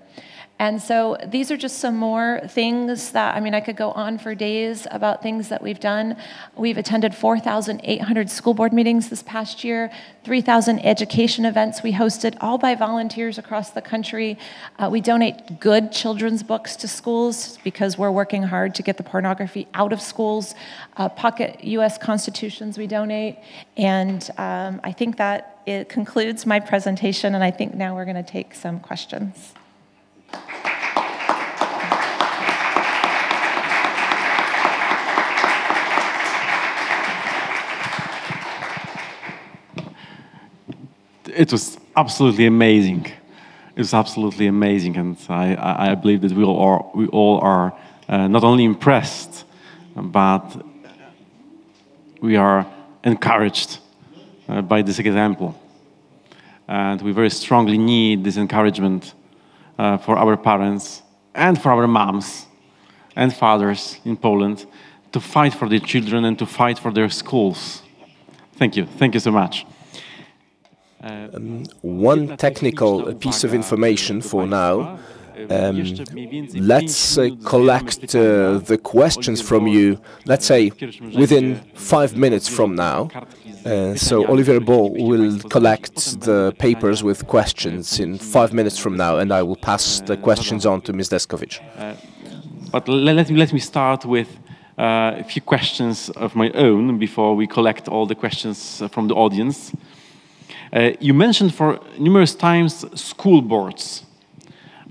And so these are just some more things that, I mean, I could go on for days about things that we've done. We've attended 4,800 school board meetings this past year, 3,000 education events we hosted, all by volunteers across the country. We donate good children's books to schools because we're working hard to get the pornography out of schools. Pocket U.S. constitutions we donate. And I think that it concludes my presentation, and I think now we're going to take some questions. It was absolutely amazing. It was absolutely amazing, and I believe that we all are not only impressed, but we are encouraged by this example. And we very strongly need this encouragement for our parents and for our moms and fathers in Poland to fight for their children and to fight for their schools. Thank you. Thank you so much. One technical piece of information for now. let's collect the questions from you, let's say, within 5 minutes from now. So Olivier Ball will collect the papers with questions in 5 minutes from now, and I will pass the questions on to Ms. Deskovic. But let me start with a few questions of my own before we collect all the questions from the audience. You mentioned for numerous times school boards.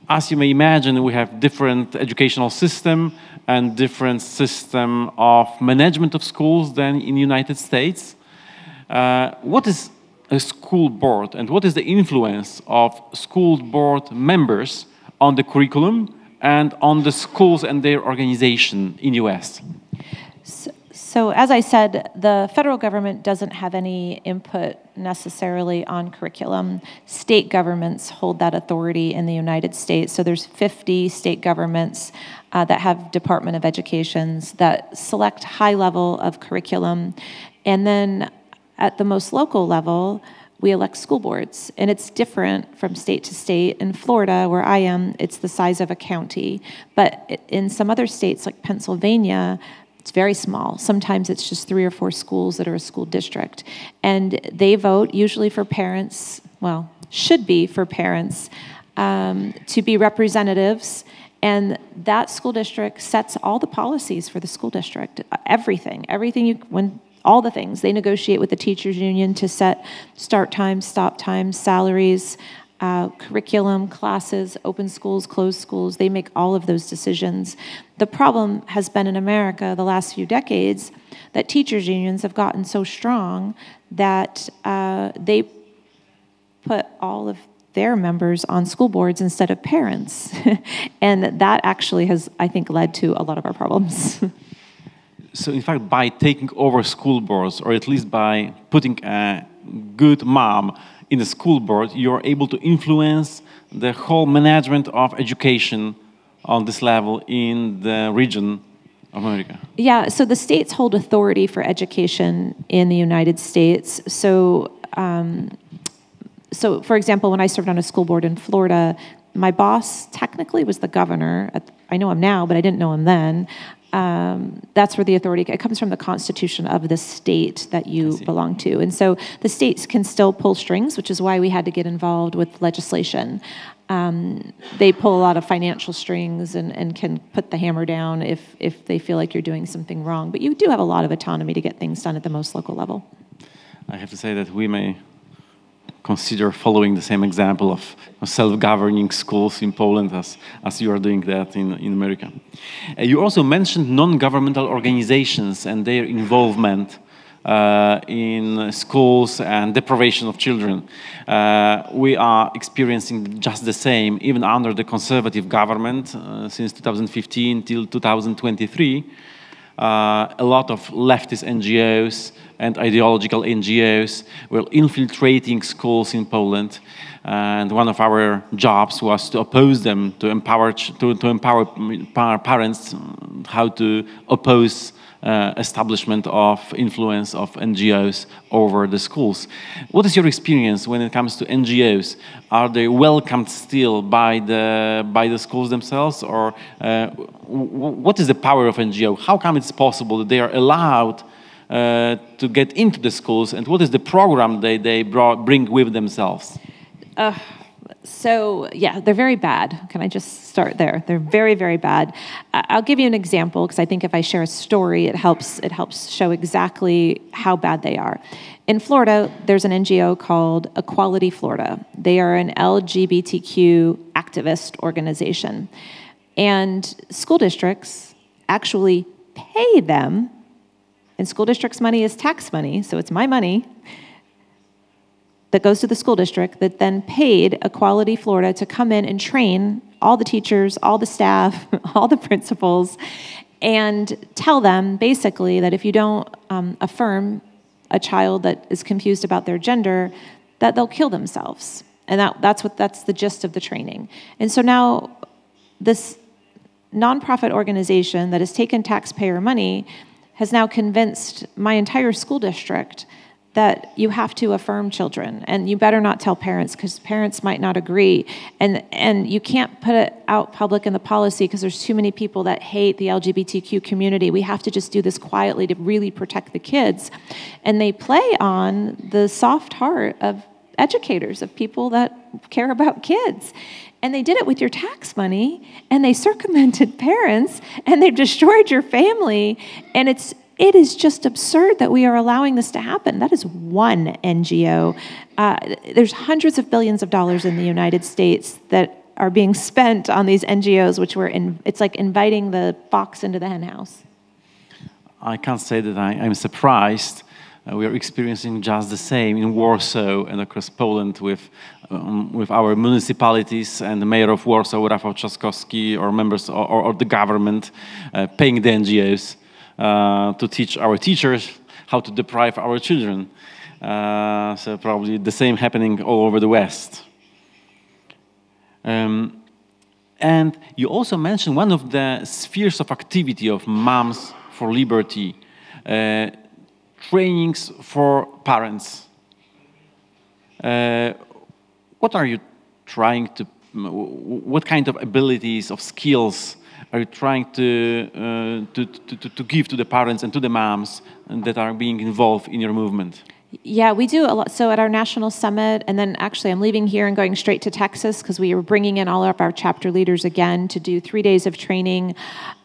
As you may imagine, we have different educational system and different system of management of schools than in the United States. What is a school board, and what is the influence of school board members on the curriculum and on the schools and their organization in US? So as I said, the federal government doesn't have any input necessarily on curriculum. State governments hold that authority in the United States. So there's 50 state governments that have Department of Educations that select high level of curriculum. And then at the most local level, we elect school boards. And it's different from state to state. In Florida, where I am, it's the size of a county. But in some other states like Pennsylvania, it's very small. Sometimes it's just 3 or 4 schools that are a school district. And they vote usually for parents, well, should be for parents, to be representatives. And that school district sets all the policies for the school district. Everything all the things. They negotiate with the teachers union to set start times, stop times, salaries, curriculum, classes, open schools, closed schools. They make all of those decisions. The problem has been in America the last few decades that teachers unions have gotten so strong that they put all of their members on school boards instead of parents. And that actually has, I think, led to a lot of our problems. So in fact, by taking over school boards, or at least by putting a good mom in the school board, you're able to influence the whole management of education on this level in the region of America. Yeah, so the states hold authority for education in the United States. So, for example, when I served on a school board in Florida, my boss technically was the governor. I know him now, but I didn't know him then. That's where the authority, it comes from the constitution of the state that you belong to. And so the states can still pull strings, which is why we had to get involved with legislation. They pull a lot of financial strings and can put the hammer down if they feel like you're doing something wrong. But you do have a lot of autonomy to get things done at the most local level. I have to say that we may consider following the same example of self-governing schools in Poland as you are doing that in America. You also mentioned non-governmental organizations and their involvement in schools and deprivation of children. We are experiencing just the same, even under the conservative government since 2015 till 2023. A lot of leftist NGOs and ideological NGOs were infiltrating schools in Poland, and one of our jobs was to oppose them, to empower parents how to oppose establishment of influence of NGOs over the schools. What is your experience when it comes to NGOs? Are they welcomed still by the schools themselves, or what is the power of NGO? How come it's possible that they are allowed to get into the schools, and what is the program they bring with themselves? So yeah, they're very bad. Can I just start there? They're very, very bad. I'll give you an example because I think if I share a story, it helps show exactly how bad they are. In Florida, there's an NGO called Equality Florida. They are an LGBTQ activist organization. And school districts actually pay them, and school districts' money is tax money, so it's my money, that goes to the school district that then paid Equality Florida to come in and train all the teachers, all the staff, all the principals, and tell them basically that if you don't affirm a child that is confused about their gender, that they'll kill themselves. And that's the gist of the training. And so now this nonprofit organization that has taken taxpayer money has now convinced my entire school district that you have to affirm children, and you better not tell parents because parents might not agree, and you can't put it out public in the policy because there's too many people that hate the LGBTQ community. We have to just do this quietly to really protect the kids. And they play on the soft heart of educators, of people that care about kids. And they did it with your tax money, and they circumvented parents, and they destroyed your family, and it is just absurd that we are allowing this to happen. That is one NGO. There's hundreds of billions of dollars in the United States that are being spent on these NGOs, which it's like inviting the fox into the hen house. I can't say that I'm surprised. We are experiencing just the same in Warsaw and across Poland with our municipalities and the mayor of Warsaw, Rafał Trzaskowski, or members or the government paying the NGOs to teach our teachers how to deprive our children. So probably the same happening all over the West. And you also mentioned one of the spheres of activity of Moms for Liberty, trainings for parents. What are you trying to, what kind of abilities, of skills are you trying to give to the parents and to the moms that are being involved in your movement? Yeah, we do a lot. So at our national summit, and then actually I'm leaving here and going straight to Texas because we are bringing in all of our chapter leaders again to do 3 days of training.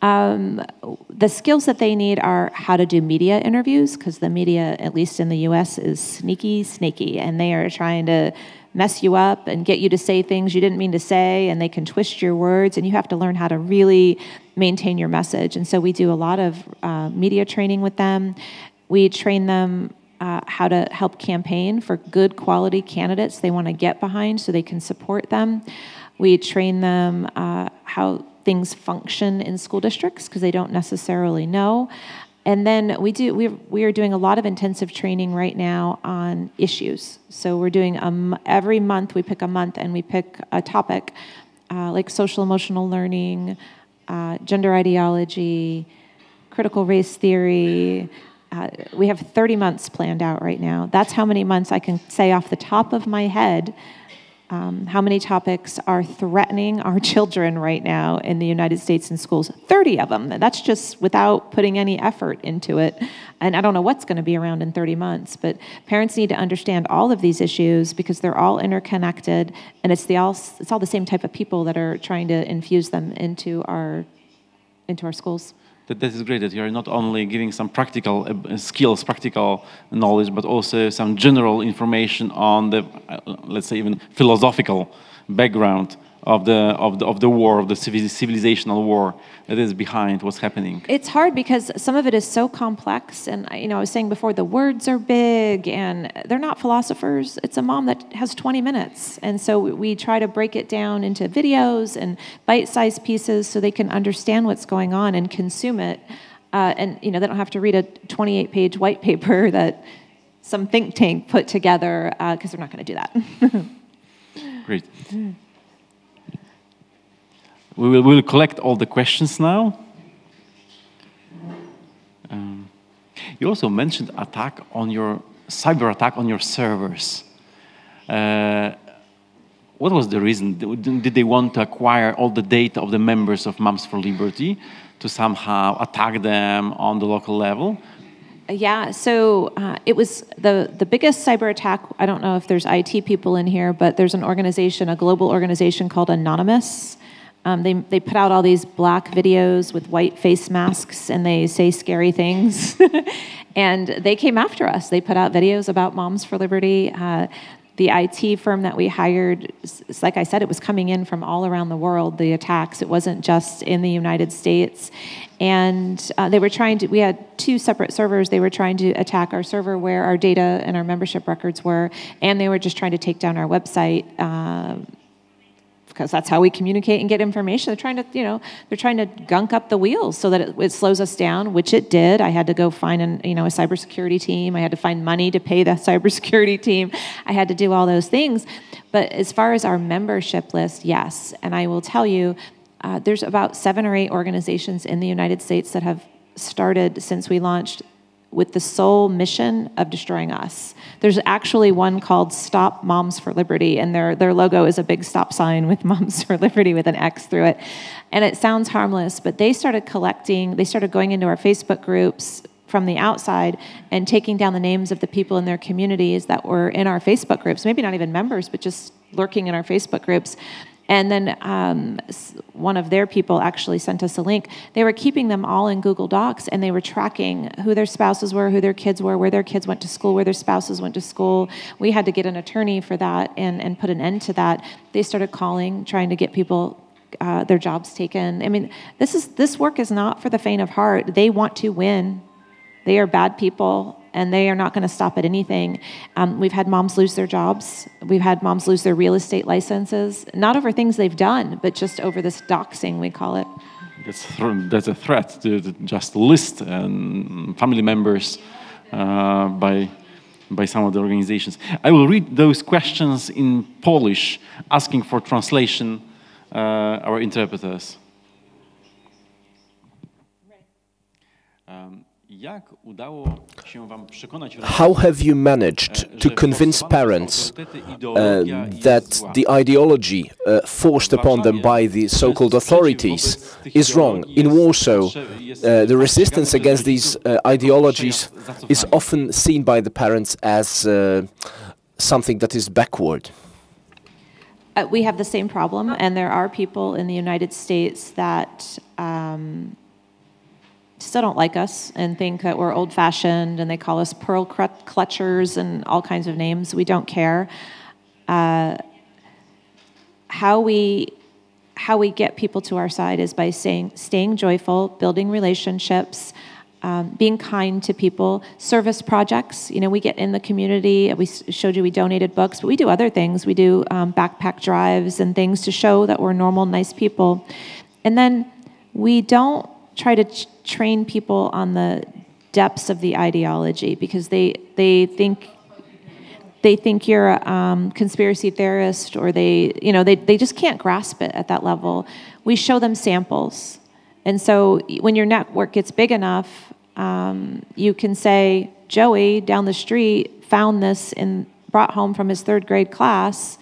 The skills that they need are how to do media interviews, because the media, at least in the US, is sneaky, and they are trying to mess you up and get you to say things you didn't mean to say, and they can twist your words, and you have to learn how to really maintain your message. And so we do a lot of media training with them. We train them how to help campaign for good quality candidates they want to get behind so they can support them. We train them how things function in school districts because they don't necessarily know. And then we are doing a lot of intensive training right now on issues. So we're doing every month we pick a month and we pick a topic like social emotional learning, gender ideology, critical race theory. We have 30 months planned out right now. That's how many months I can say off the top of my head how many topics are threatening our children right now in the United States in schools. 30 of them. That's just without putting any effort into it. And I don't know what's going to be around in 30 months, but parents need to understand all of these issues because they're all interconnected, and it's all the same type of people that are trying to infuse them into our schools. That is great that you are not only giving some practical skills, practical knowledge, but also some general information on the, let's say, even philosophical background of the war, of the civilizational war that is behind what's happening. It's hard because some of it is so complex, and I was saying before, the words are big, and they're not philosophers. It's a mom that has 20 minutes, and so we try to break it down into videos and bite-sized pieces so they can understand what's going on and consume it, and they don't have to read a 28-page white paper that some think tank put together because they're not going to do that. Great. We will collect all the questions now. You also mentioned cyber attack on your servers. What was the reason? Did they want to acquire all the data of the members of Moms for Liberty to somehow attack them on the local level? Yeah, so it was the biggest cyber attack. I don't know if there's IT people in here, but there's an organization, a global organization called Anonymous. They put out all these black videos with white face masks, and they say scary things. And they came after us. They put out videos about Moms for Liberty. The IT firm that we hired, like I said, it was coming in from all around the world, the attacks. It wasn't just in the United States. And they were we had 2 separate servers. They were trying to attack our server where our data and our membership records were, and they were just trying to take down our website, because that's how we communicate and get information. They're trying to gunk up the wheels so that it slows us down, which it did. I had to go find a cybersecurity team. I had to find money to pay the cybersecurity team. I had to do all those things. But as far as our membership list, yes. And I will tell you, there's about 7 or 8 organizations in the United States that have started since we launched with the sole mission of destroying us. There's actually one called Stop Moms for Liberty, and their logo is a big stop sign with Moms for Liberty with an X through it. And it sounds harmless, but they started going into our Facebook groups from the outside and taking down the names of the people in their communities that were in our Facebook groups, maybe not even members, but just lurking in our Facebook groups. And then one of their people actually sent us a link. They were keeping them all in Google Docs, and they were tracking who their spouses were, who their kids were, where their kids went to school, where their spouses went to school. We had to get an attorney for that and put an end to that. They started calling, trying to get people their jobs taken. I mean, this work is not for the faint of heart. They want to win. They are bad people, and they are not going to stop at anything. We've had moms lose their jobs. We've had moms lose their real estate licenses, not over things they've done, but just over this doxing, we call it. That's a threat to just list family members by some of the organizations. I will read those questions in Polish, asking for translation, our interpreters. How have you managed to convince parents that the ideology forced upon them by the so-called authorities is wrong? In Warsaw, the resistance against these ideologies is often seen by the parents as something that is backward. We have the same problem, and there are people in the United States that still don't like us and think that we're old-fashioned, and they call us pearl clutchers and all kinds of names. We don't care. How we get people to our side is by staying joyful, building relationships, being kind to people, service projects. You know, we get in the community. We showed you we donated books, but we do other things. We do backpack drives and things to show that we're normal, nice people. And then we don't try to train people on the depths of the ideology, because they think you're a conspiracy theorist, or they just can't grasp it at that level. We show them samples. And so when your network gets big enough, you can say, Joey down the street found this and brought home from his 3rd grade class.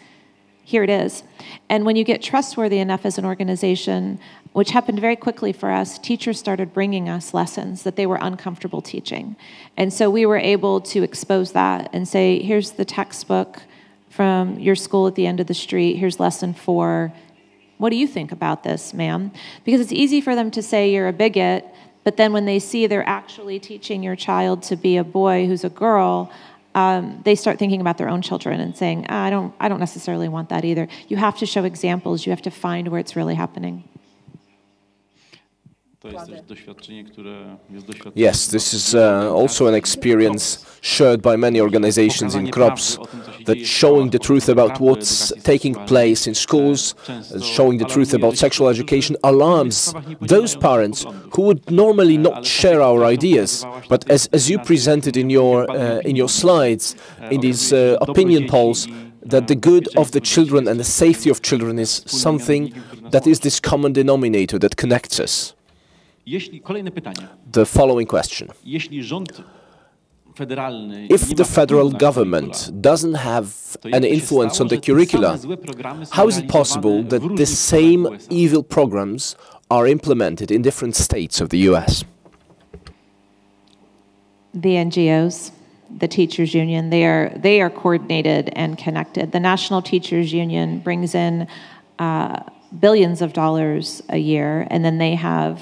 Here it is. And when you get trustworthy enough as an organization, which happened very quickly for us, teachers started bringing us lessons that they were uncomfortable teaching. And so we were able to expose that and say, here's the textbook from your school at the end of the street. Here's lesson 4. What do you think about this, ma'am? Because it's easy for them to say you're a bigot, but then when they see they're actually teaching your child to be a boy who's a girl, they start thinking about their own children and saying, I don't necessarily want that either. You have to show examples. You have to find where it's really happening. Yes, this is also an experience shared by many organizations in Krops, that showing the truth about what's taking place in schools, showing the truth about sexual education alarms those parents who would normally not share our ideas. But as you presented in your slides, in these opinion polls, that the good of the children and the safety of children is something that is this common denominator that connects us. The following question. If the federal government doesn't have an influence on the curricula, how is it possible that the same evil programs are implemented in different states of the US? The NGOs, the teachers union, they are coordinated and connected. The National Teachers Union brings in billions of dollars a year, and then they have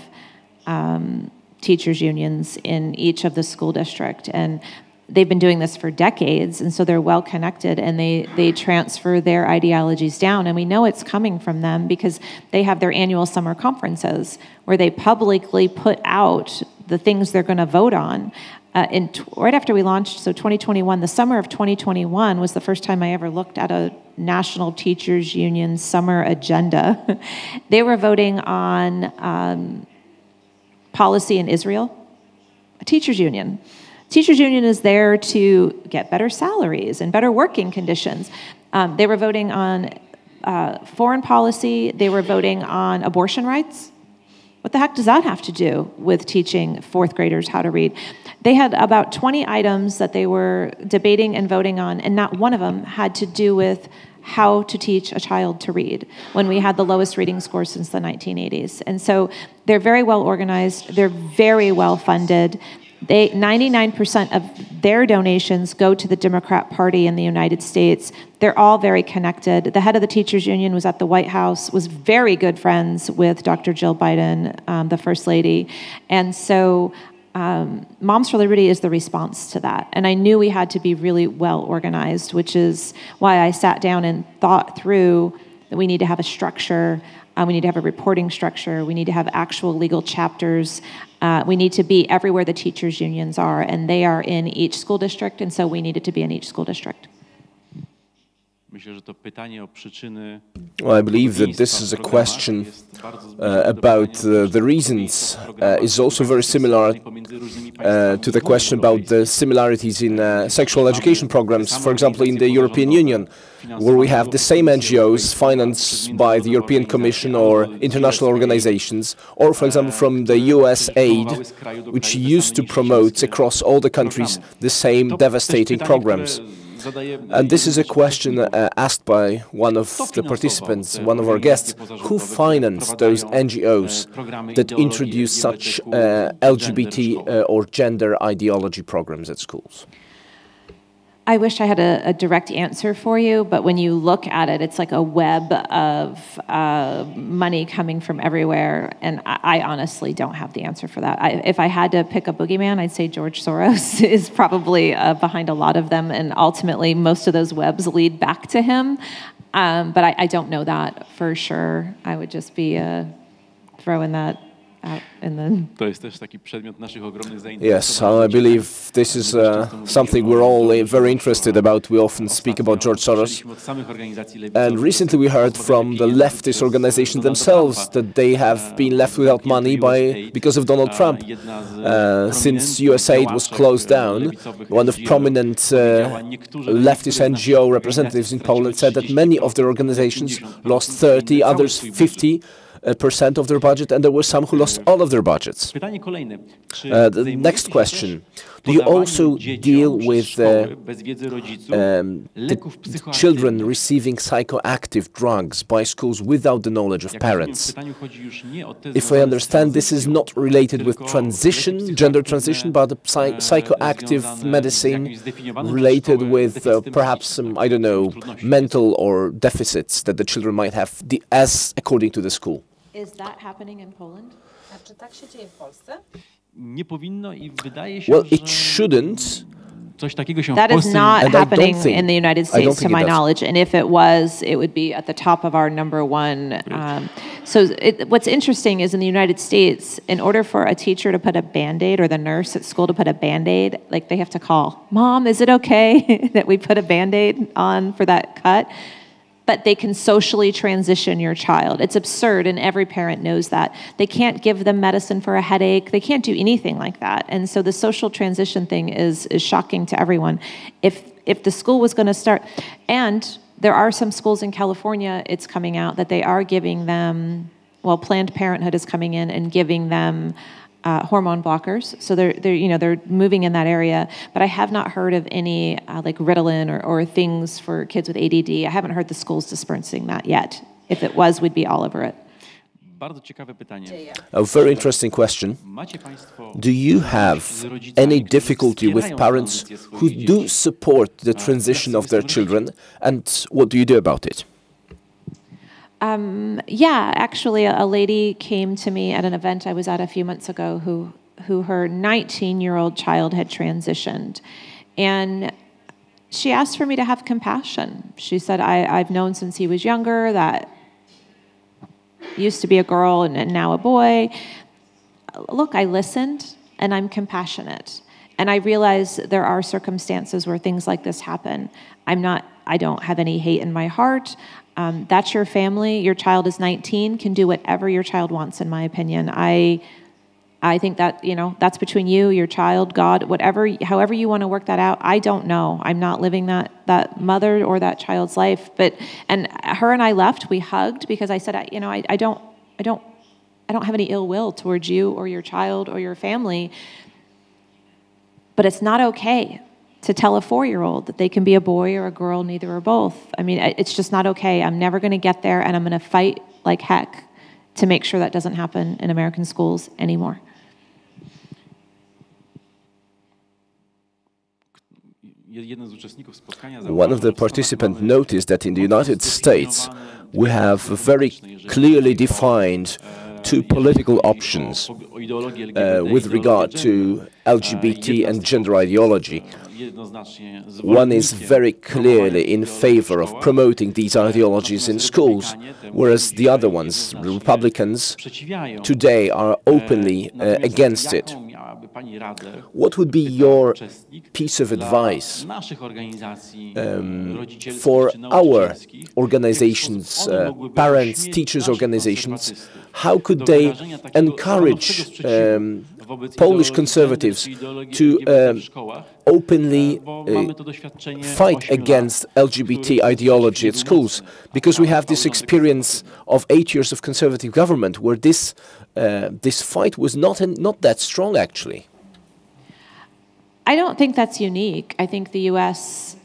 teachers unions in each of the school district, and they've been doing this for decades, and so they're well connected, and they transfer their ideologies down, and we know it's coming from them because they have their annual summer conferences where they publicly put out the things they're going to vote on. Right after we launched, so 2021, the summer of 2021 was the first time I ever looked at a National Teachers Union summer agenda. They were voting on policy in Israel, a teachers union. Teachers union is there to get better salaries and better working conditions. They were voting on foreign policy. They were voting on abortion rights. what the heck does that have to do with teaching fourth graders how to read? They had about 20 items that they were debating and voting on, and not one of them had to do with how to teach a child to read when we had the lowest reading score since the 1980s. And so they're very well organized, they're very well funded. 99% of their donations go to the Democrat Party in the United States. They're all very connected. The head of the teachers union was at the White House, was very good friends with Dr. Jill Biden, the First Lady. And so Moms for Liberty is the response to that. And I knew we had to be really well organized, which is why I sat down and thought through that we need to have a structure, we need to have a reporting structure, we need to have actual legal chapters, we need to be everywhere the teachers unions are, and they are in each school district, and so we needed to be in each school district. Well, I believe that this is a question about the reasons is also very similar to the question about the similarities in sexual education programs, for example, in the European Union, where we have the same NGOs financed by the European Commission or international organizations, or, for example, from the US aid, which used to promote across all the countries the same devastating programs. And this is a question asked by one of the participants, one of our guests, who financed those NGOs that introduce such LGBT or gender ideology programs at schools? I wish I had a direct answer for you, but when you look at it, it's like a web of money coming from everywhere, and I honestly don't have the answer for that. If I had to pick a boogeyman, I'd say George Soros is probably behind a lot of them, and ultimately most of those webs lead back to him, but I don't know that for sure. I would just be throwing that out in the... Yes, I believe this is something we're all very interested about. We often speak about George Soros. And recently we heard from the leftist organizations themselves that they have been left without money because of Donald Trump. Since USAID was closed down, one of prominent leftist NGO representatives in Poland said that many of their organizations lost 30, others 50% of their budget, and there were some who lost all of their budgets. The next question. Do you also deal with the children receiving psychoactive drugs by schools without the knowledge of parents? If I understand, this is not related with transition, gender transition, but psychoactive medicine related with perhaps some, I don't know, mental or deficits that the children might have, as according to the school. Is that happening in Poland? Well, it shouldn't. That is not happening in the United States, to my knowledge. And if it was, it would be at the top of our #1. What's interesting is in the United States, in order for a teacher to put a Band-Aid or the nurse at school to put a Band-Aid, like they have to call, "Mom, is it okay that we put a Band-Aid on for that cut?" But they can socially transition your child. It's absurd, and every parent knows that. They can't give them medicine for a headache. They can't do anything like that. And so the social transition thing is shocking to everyone. If the school was going to start, and there are some schools in California, it's coming out that they are giving them, well, Planned Parenthood is coming in and giving them hormone blockers, so they're moving in that area. But I have not heard of any like Ritalin or things for kids with ADD. I haven't heard the schools dispensing that yet. If it was, we'd be all over it. A very interesting question. Do you have any difficulty with parents who do support the transition of their children, and what do you do about it? Yeah, actually, a lady came to me at an event I was at a few months ago who her 19-year-old child had transitioned. And she asked for me to have compassion. She said, I've known since he was younger that used to be a girl and now a boy. Look, I listened and I'm compassionate. And I realize there are circumstances where things like this happen. I don't have any hate in my heart. That's your family. Your child is 19, can do whatever your child wants, in my opinion. I think that, that's between you, your child, God, however you want to work that out. I don't know. I'm not living that mother or that child's life. And her and I left, we hugged because I said, I don't I don't have any ill will towards you or your child or your family. But it's not okay to tell a 4-year-old that they can be a boy or a girl, neither or both. I mean, it's just not okay. I'm never going to get there, and I'm going to fight like heck to make sure that doesn't happen in American schools anymore. One of the participants noticed that in the United States, we have very clearly defined two political options with regard to LGBT and gender ideology. One is very clearly in favor of promoting these ideologies in schools, whereas the other ones, the Republicans, today are openly against it. What would be your piece of advice for our organizations, parents, teachers' organizations? How could they encourage Polish conservatives to openly fight against LGBT ideology at schools? Because we have this experience of 8 years of conservative government where this fight was not that strong, actually. I don't think that's unique. I think the U.S.,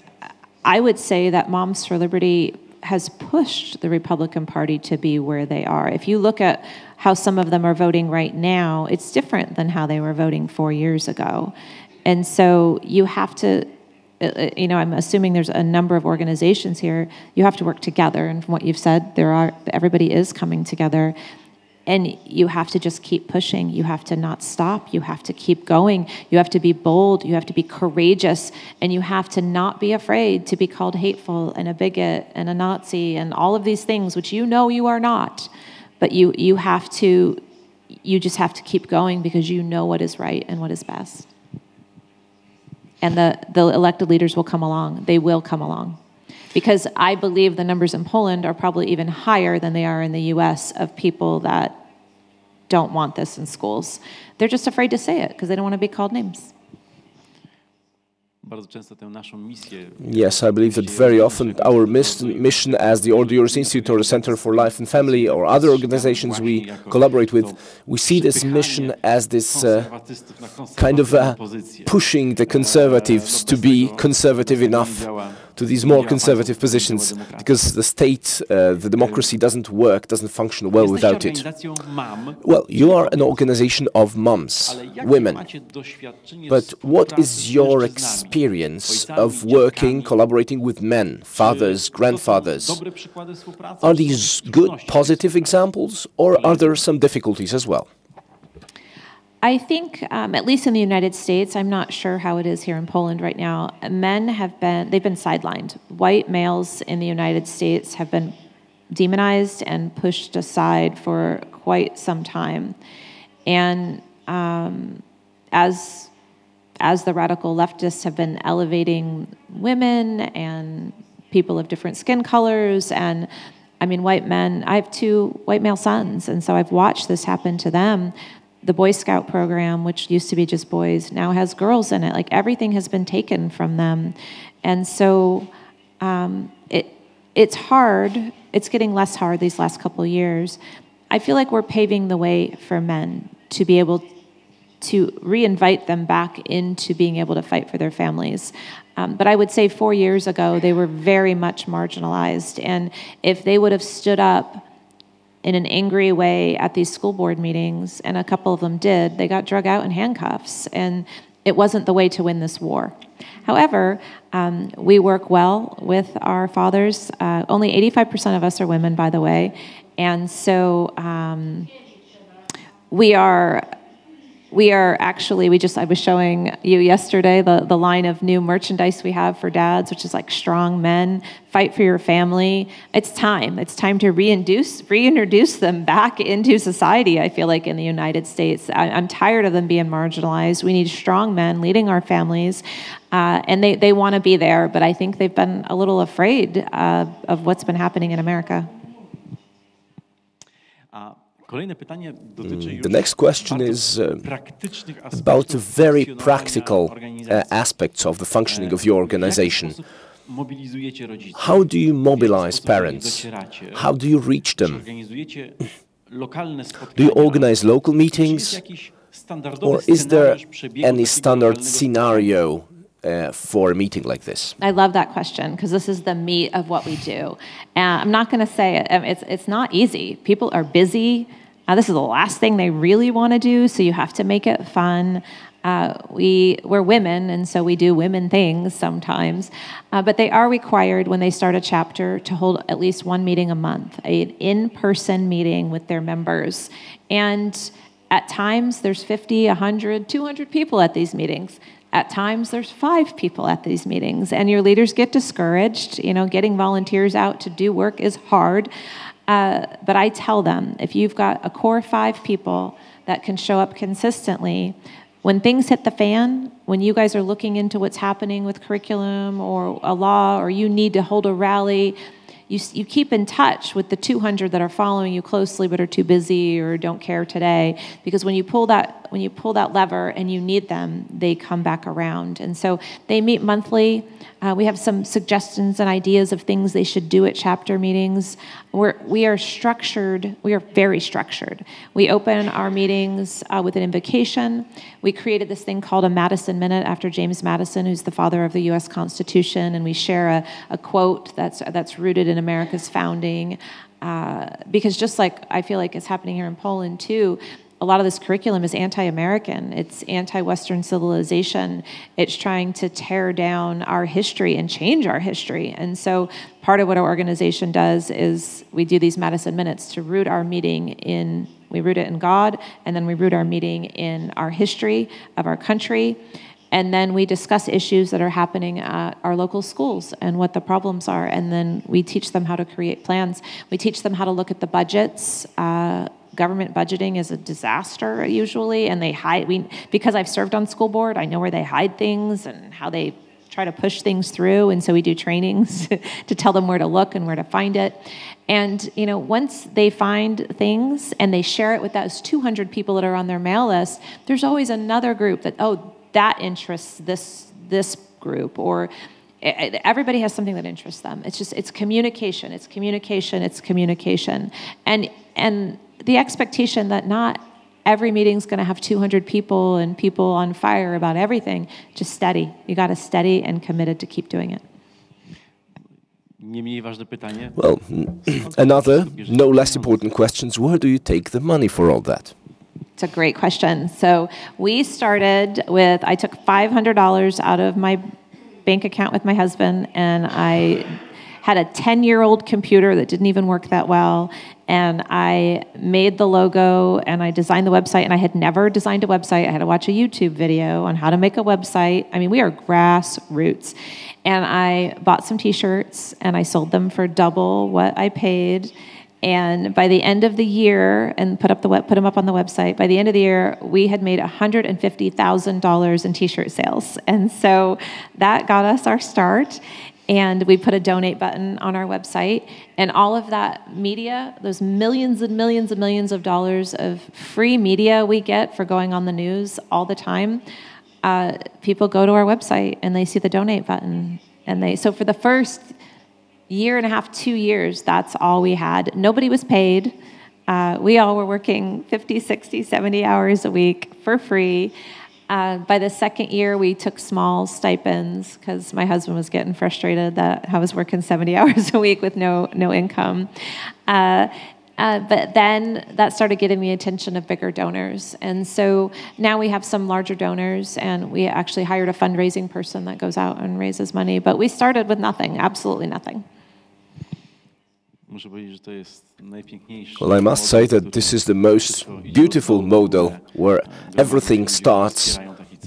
I would say that Moms for Liberty has pushed the Republican Party to be where they are. If you look at how some of them are voting right now, it's different than how they were voting 4 years ago. And so you have to, you know, I'm assuming there's a number of organizations here. You have to work together. And from what you've said, everybody is coming together. And you have to just keep pushing. You have to not stop. You have to keep going. You have to be bold. You have to be courageous. And you have to not be afraid to be called hateful and a bigot and a Nazi and all of these things, which you know you are not. But you just have to keep going because you know what is right and what is best. And the elected leaders will come along. They will come along. Because I believe the numbers in Poland are probably even higher than they are in the U.S. of people that don't want this in schools. They're just afraid to say it because they don't want to be called names. Yes, I believe that very often our mission as the Ordo Iuris Institute or the Center for Life and Family or other organizations we collaborate with, we see this mission as this kind of pushing the conservatives to be conservative enough to these more conservative positions, because the state, the democracy doesn't function well without it. Well, you are an organization of moms, women, but what is your experience of working, collaborating with men, fathers, grandfathers? Are these good, positive examples, or are there some difficulties as well? I think, at least in the United States, I'm not sure how it is here in Poland right now, men they've been sidelined. White males in the United States have been demonized and pushed aside for quite some time. And as the radical leftists have been elevating women and people of different skin colors, and I mean, white men, I have 2 white male sons, and so I've watched this happen to them. The Boy Scout program, which used to be just boys, now has girls in it. Like, everything has been taken from them. And so it's hard. It's getting less hard these last couple of years. I feel like we're paving the way for men to be able to re-invite them back into being able to fight for their families. But I would say 4 years ago, they were very much marginalized. And if they would have stood up in an angry way at these school board meetings, and a couple of them did, they got drug out in handcuffs, and it wasn't the way to win this war. However, we work well with our fathers. Only 85% of us are women, by the way, and so we are actually, I was showing you yesterday the line of new merchandise we have for dads, which is like strong men, fight for your family. It's time to reintroduce them back into society, I feel like, in the United States. I'm tired of them being marginalized. We need strong men leading our families, and they want to be there, but I think they've been a little afraid of what's been happening in America. The next question is about the very practical aspects of the functioning of your organization. How do you mobilize parents? How do you reach them? Do you organize local meetings, or is there any standard scenario for a meeting like this? I love that question because this is the meat of what we do. I'm not going to say it. It's not easy. People are busy. This is the last thing they really want to do, so you have to make it fun. We're women, and so we do women things sometimes, but they are required when they start a chapter to hold at least one meeting a month, an in-person meeting with their members. And at times there's 50, 100, 200 people at these meetings. At times there's 5 people at these meetings, and your leaders get discouraged. You know, getting volunteers out to do work is hard. But I tell them, if you've got a core 5 people that can show up consistently, when things hit the fan, when you guys are looking into what's happening with curriculum or a law, or you need to hold a rally, you keep in touch with the 200 that are following you closely but are too busy or don't care today, because when you pull that lever and you need them, they come back around. And so they meet monthly. We have some suggestions and ideas of things they should do at chapter meetings. We are structured. We are very structured. We open our meetings with an invocation. We created this thing called a Madison Minute after James Madison, who's the father of the U.S. Constitution, and we share a quote that's rooted in America's founding. Because just like I feel like it's happening here in Poland too, a lot of this curriculum is anti-American. It's anti-Western civilization. It's trying to tear down our history and change our history. And so part of what our organization does is we do these Madison Minutes to root our meeting in, we root it in God, and then we root our meeting in our history of our country. And then we discuss issues that are happening at our local schools and what the problems are. And then we teach them how to create plans. We teach them how to look at the budgets. Government budgeting is a disaster usually, and they hide. Because I've served on school board, I know where they hide things and how they try to push things through, and so we do trainings to tell them where to look and where to find it. And you know, once they find things and they share it with those 200 people that are on their mail list, there's always another group that interests this group, or everybody has something that interests them. It's communication, and the expectation that not every meeting's going to have 200 people and people on fire about everything. Just steady. You got to steady and committed to keep doing it. Well, another, no less important question is, where do you take the money for all that? It's a great question. So we started with, I took $500 out of my bank account with my husband, and I had a 10-year-old computer that didn't even work that well, and I made the logo, and I designed the website, and I had never designed a website. I had to watch a YouTube video on how to make a website. I mean, we are grassroots. And I bought some T-shirts, and I sold them for double what I paid. And by the end of the year, and put them up on the website, by the end of the year, we had made $150,000 in T-shirt sales. And so that got us our start. And we put a donate button on our website, and all of that media, those millions and millions and millions of dollars of free media we get for going on the news all the time, people go to our website and they see the donate button. And so for the first year and a half, 2 years, that's all we had. Nobody was paid. We all were working 50, 60, 70 hours a week for free. By the second year, we took small stipends because my husband was getting frustrated that I was working 70 hours a week with no income. But then that started getting the attention of bigger donors. And so now we have some larger donors, and we actually hired a fundraising person that goes out and raises money. But we started with nothing, absolutely nothing. Well, I must say that this is the most beautiful model where everything starts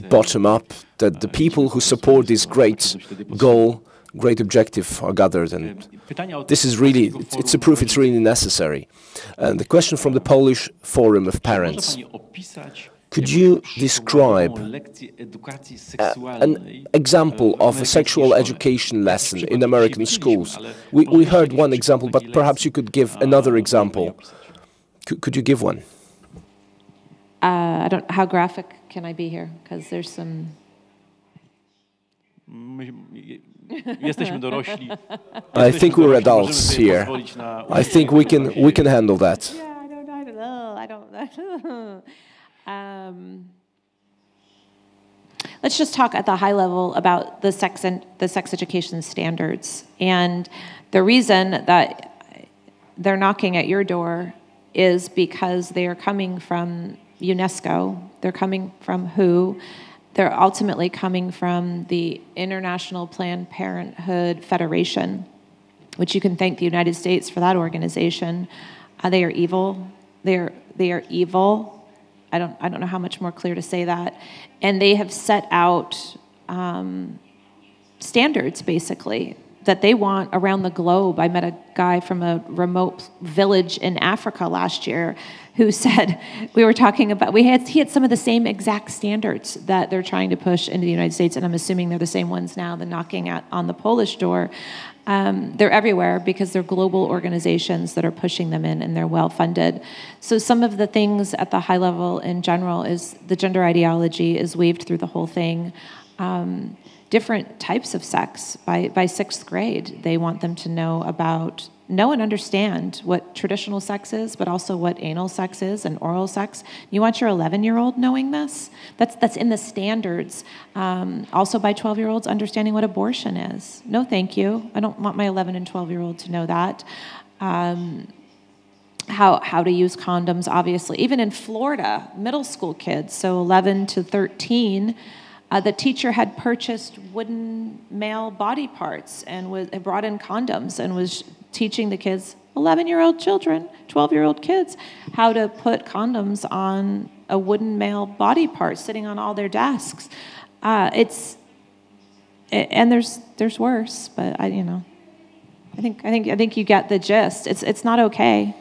bottom up, that the people who support this great goal, great objective are gathered, and this is really, it's a proof it's really necessary. And the question from the Polish Forum of Parents: could you describe an example of a sexual education lesson in American schools? We heard one example, but perhaps you could give another example. Could you give one? How graphic can I be here? Because there's some... I think we're adults here. I think we can handle that. Yeah, I don't Let's just talk at the high level about the sex education standards. And the reason that they're knocking at your door is because they are coming from UNESCO, they're coming from WHO, they're ultimately coming from the International Planned Parenthood Federation, which you can thank the United States for that organization. They are evil. They are evil. I don't know how much more clear to say that. And they have set out standards, basically, that they want around the globe. I met a guy from a remote village in Africa last year who said, we were talking about, he had some of the same exact standards that they're trying to push into the United States, and I'm assuming they're the same ones now, the knocking on the Polish door. They're everywhere because they're global organizations that are pushing them in, and they're well-funded. So some of the things at the high level in general is the gender ideology is weaved through the whole thing. Different types of sex. By sixth grade, they want them to know and understand what traditional sex is, but also what anal sex is and oral sex. You want your 11-year-old knowing this? That's in the standards. Also by 12-year-olds understanding what abortion is. No, thank you. I don't want my 11 and 12-year-old to know that. How to use condoms, obviously. Even in Florida, middle school kids, so 11 to 13, the teacher had purchased wooden male body parts and brought in condoms and was teaching the kids, 11-year-old children, 12-year-old kids, how to put condoms on a wooden male body part sitting on all their desks. And there's worse, but I think you get the gist. It's not okay.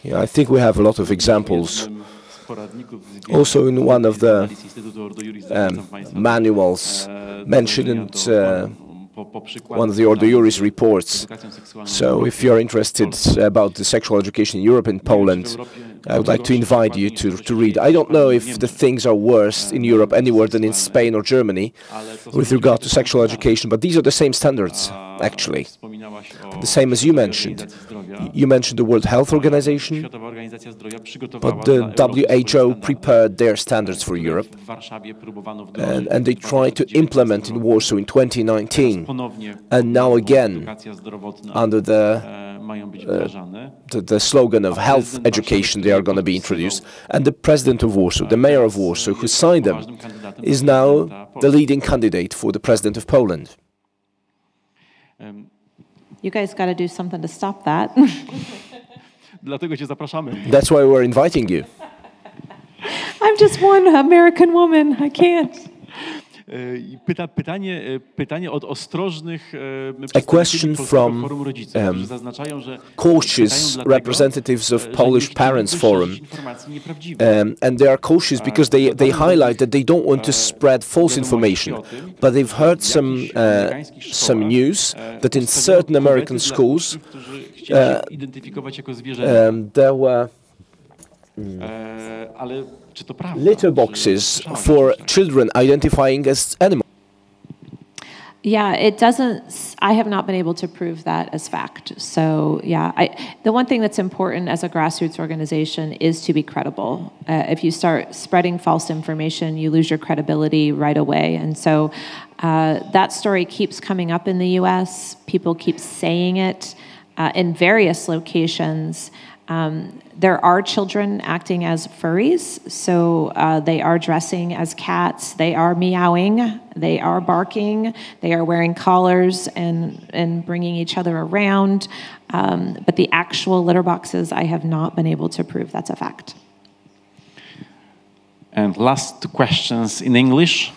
Yeah, I think we have a lot of examples. Also in one of the manuals mentioned one of the Ordo Iuris reports. So if you're interested about the sexual education in Europe and Poland, I would like to invite you to read. I don't know if the things are worse in Europe anywhere than in Spain or Germany with regard to sexual education, but these are the same standards, actually. The same as you mentioned. You mentioned the World Health Organization, but the WHO prepared their standards for Europe, and they tried to implement in Warsaw in 2019, and now again, under the slogan of health education, they are going to be introduced, and the president of Warsaw, the mayor of Warsaw, who signed them, is now the leading candidate for the president of Poland. You guys got to do something to stop that. That's why we're inviting you. I'm just one American woman. I can't. A question from cautious representatives of Polish Parents Forum, and they are cautious because they highlight that they don't want to spread false information, but they've heard some news that in certain American schools there were litter boxes for children identifying as animals. Yeah, it doesn't, I have not been able to prove that as fact. So yeah, the one thing that's important as a grassroots organization is to be credible. If you start spreading false information, you lose your credibility right away. And so that story keeps coming up in the US. People keep saying it in various locations. There are children acting as furries, so they are dressing as cats, they are meowing, they are barking, they are wearing collars and bringing each other around. But the actual litter boxes, I have not been able to prove that's a fact. And last two questions in English.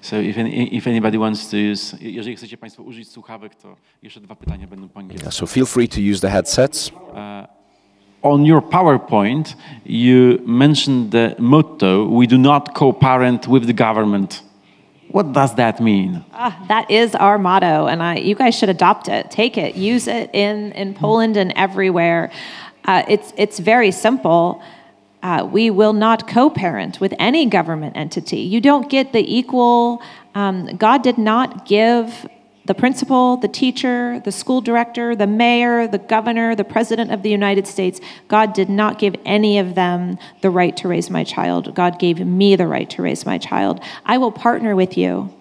So if anybody wants to use, jeżeli chcecie Państwo użyć słuchawek, to jeszcze dwa pytania będą po angielsku. So feel free to use the headsets. On your PowerPoint, you mentioned the motto, "We do not co-parent with the government." What does that mean? That is our motto, and you guys should adopt it. Take it, use it in Poland and everywhere. It's very simple. We will not co-parent with any government entity. You don't get the equal. God did not give the principal, the teacher, the school director, the mayor, the governor, the president of the United States. God did not give any of them the right to raise my child. God gave me the right to raise my child. I will partner with you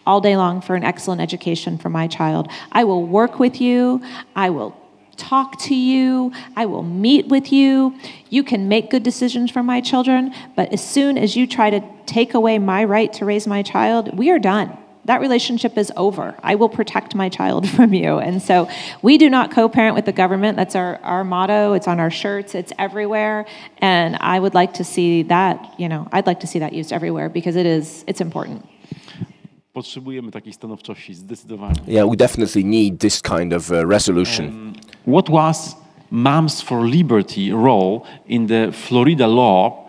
all day long for an excellent education for my child. I will work with you. I will talk to you. I will meet with you. You can make good decisions for my children, but as soon as you try to take away my right to raise my child, we are done. That relationship is over. I will protect my child from you. And so we do not co-parent with the government. That's our motto. It's on our shirts. It's everywhere. And I would like to see that, I'd like to see that used everywhere because it's important. Potrzebujemy takiej stanowczości, zdecydowanie. Yeah, we definitely need this kind of resolution. What was Moms for Liberty role in the Florida law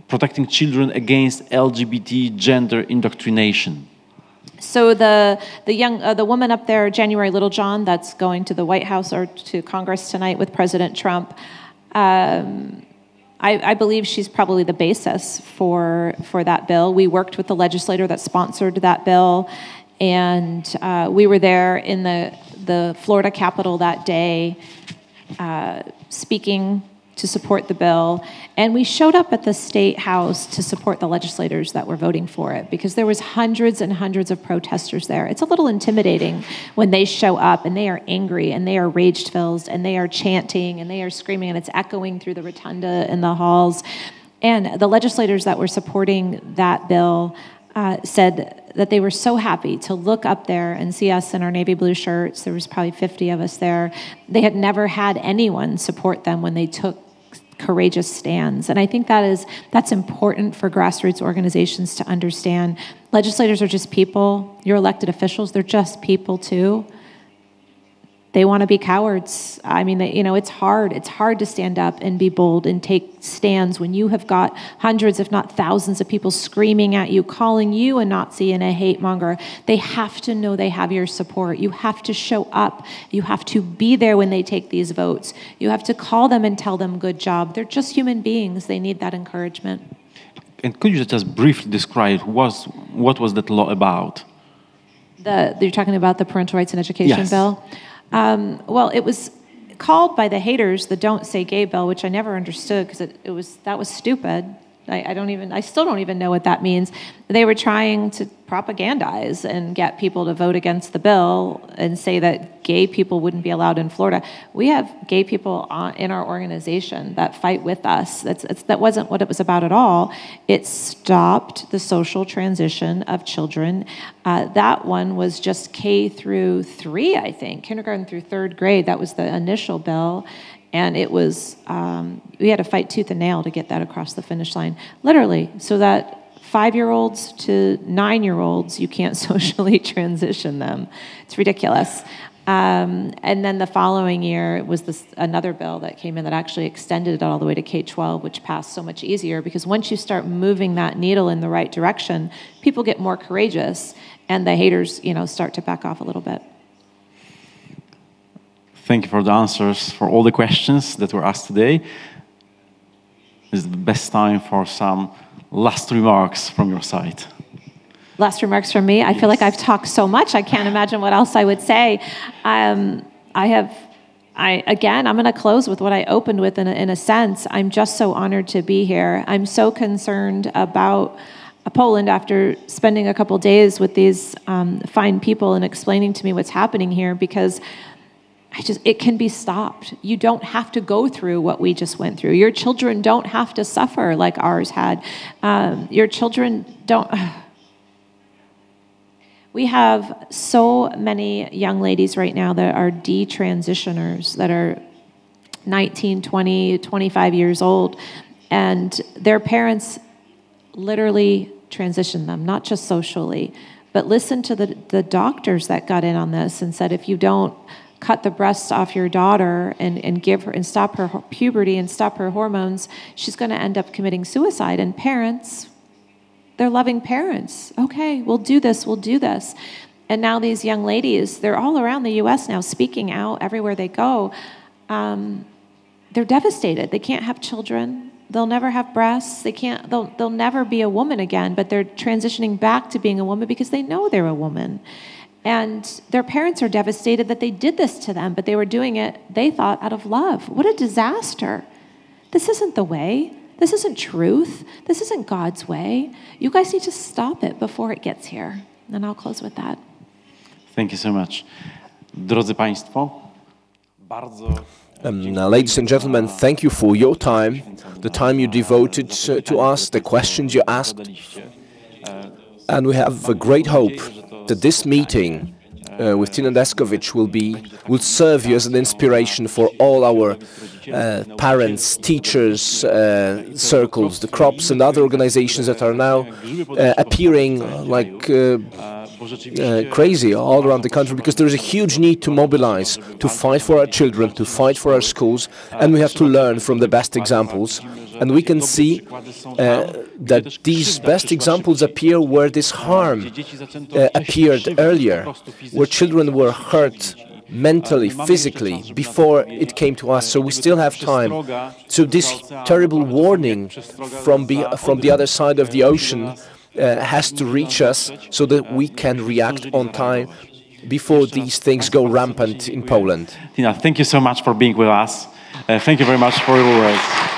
protecting children against LGBT gender indoctrination? So the woman up there, January Littlejohn, that's going to the White House or to Congress tonight with President Trump, I believe she's probably the basis for that bill. We worked with the legislator that sponsored that bill, and we were there in the Florida Capitol that day speaking to support the bill, and we showed up at the State House to support the legislators that were voting for it because there was hundreds and hundreds of protesters there. It's a little intimidating when they show up and they are angry and they are rage-filled and they are chanting and they are screaming and it's echoing through the rotunda in the halls. And the legislators that were supporting that bill said that they were so happy to look up there and see us in our navy blue shirts. There was probably 50 of us there. They had never had anyone support them when they took courageous stands. And I think that's important for grassroots organizations to understand. Legislators are just people. Your elected officials, they're just people too. They want to be cowards. I mean, it's hard. It's hard to stand up and be bold and take stands when you have got hundreds, if not thousands of people screaming at you, calling you a Nazi and a hate monger. They have to know they have your support. You have to show up. You have to be there when they take these votes. You have to call them and tell them good job. They're just human beings. They need that encouragement. And could you just briefly describe what was that law about? You're talking about the Parental Rights and Education Yes. bill? Well, it was called by the haters the Don't Say Gay bill, which I never understood because that was stupid. I still don't even know what that means. They were trying to propagandize and get people to vote against the bill and say that gay people wouldn't be allowed in Florida. We have gay people in our organization that fight with us. That wasn't what it was about at all. It stopped the social transition of children. That one was just K through 3, I think, kindergarten through 3rd grade. That was the initial bill. And it was, we had to fight tooth and nail to get that across the finish line, literally, so that 5-year-olds to 9-year-olds, you can't socially transition them. It's ridiculous. And then the following year, it was another bill that came in that actually extended it all the way to K-12, which passed so much easier, because once you start moving that needle in the right direction, people get more courageous, and the haters, start to back off a little bit. Thank you for the answers for all the questions that were asked today. This is the best time for some last remarks from your side. Last remarks from me. I feel like I've talked so much. I can't imagine what else I would say. I'm going to close with what I opened with in a sense. I'm just so honored to be here. I'm so concerned about Poland after spending a couple days with these fine people and explaining to me what's happening here, because it can be stopped. You don't have to go through what we just went through. Your children don't have to suffer like ours had. Your children don't. We have so many young ladies right now that are detransitioners, that are 19, 20, 25 years old, and their parents literally transitioned them, not just socially, but listen to the doctors that got in on this and said, if you don't cut the breasts off your daughter and give her and stop her puberty and stop her hormones, she's going to end up committing suicide. And parents, they're loving parents. Okay, we'll do this. And now these young ladies, they're all around the U.S. now speaking out everywhere they go. They're devastated. They can't have children. They'll never have breasts. They'll never be a woman again, but they're transitioning back to being a woman because they know they're a woman. And their parents are devastated that they did this to them, but they were doing it, they thought, out of love. What a disaster. This isn't the way. This isn't truth. This isn't God's way. You guys need to stop it before it gets here. And I'll close with that. Thank you so much. Drodzy Państwo, bardzo... Now, ladies and gentlemen, thank you for your time, the time you devoted to us, the questions you asked. And we have a great hope that this meeting with Tina Deskovich will serve you as an inspiration for all our parents, teachers, circles, the crops and other organizations that are now appearing like crazy all around the country, because there is a huge need to mobilize, to fight for our children, to fight for our schools, and we have to learn from the best examples. And we can see that these best examples appear where this harm appeared earlier, where children were hurt mentally, physically, before it came to us. So we still have time. So this terrible warning from the other side of the ocean has to reach us so that we can react on time before these things go rampant in Poland. Tina, thank you so much for being with us. Thank you very much for your words.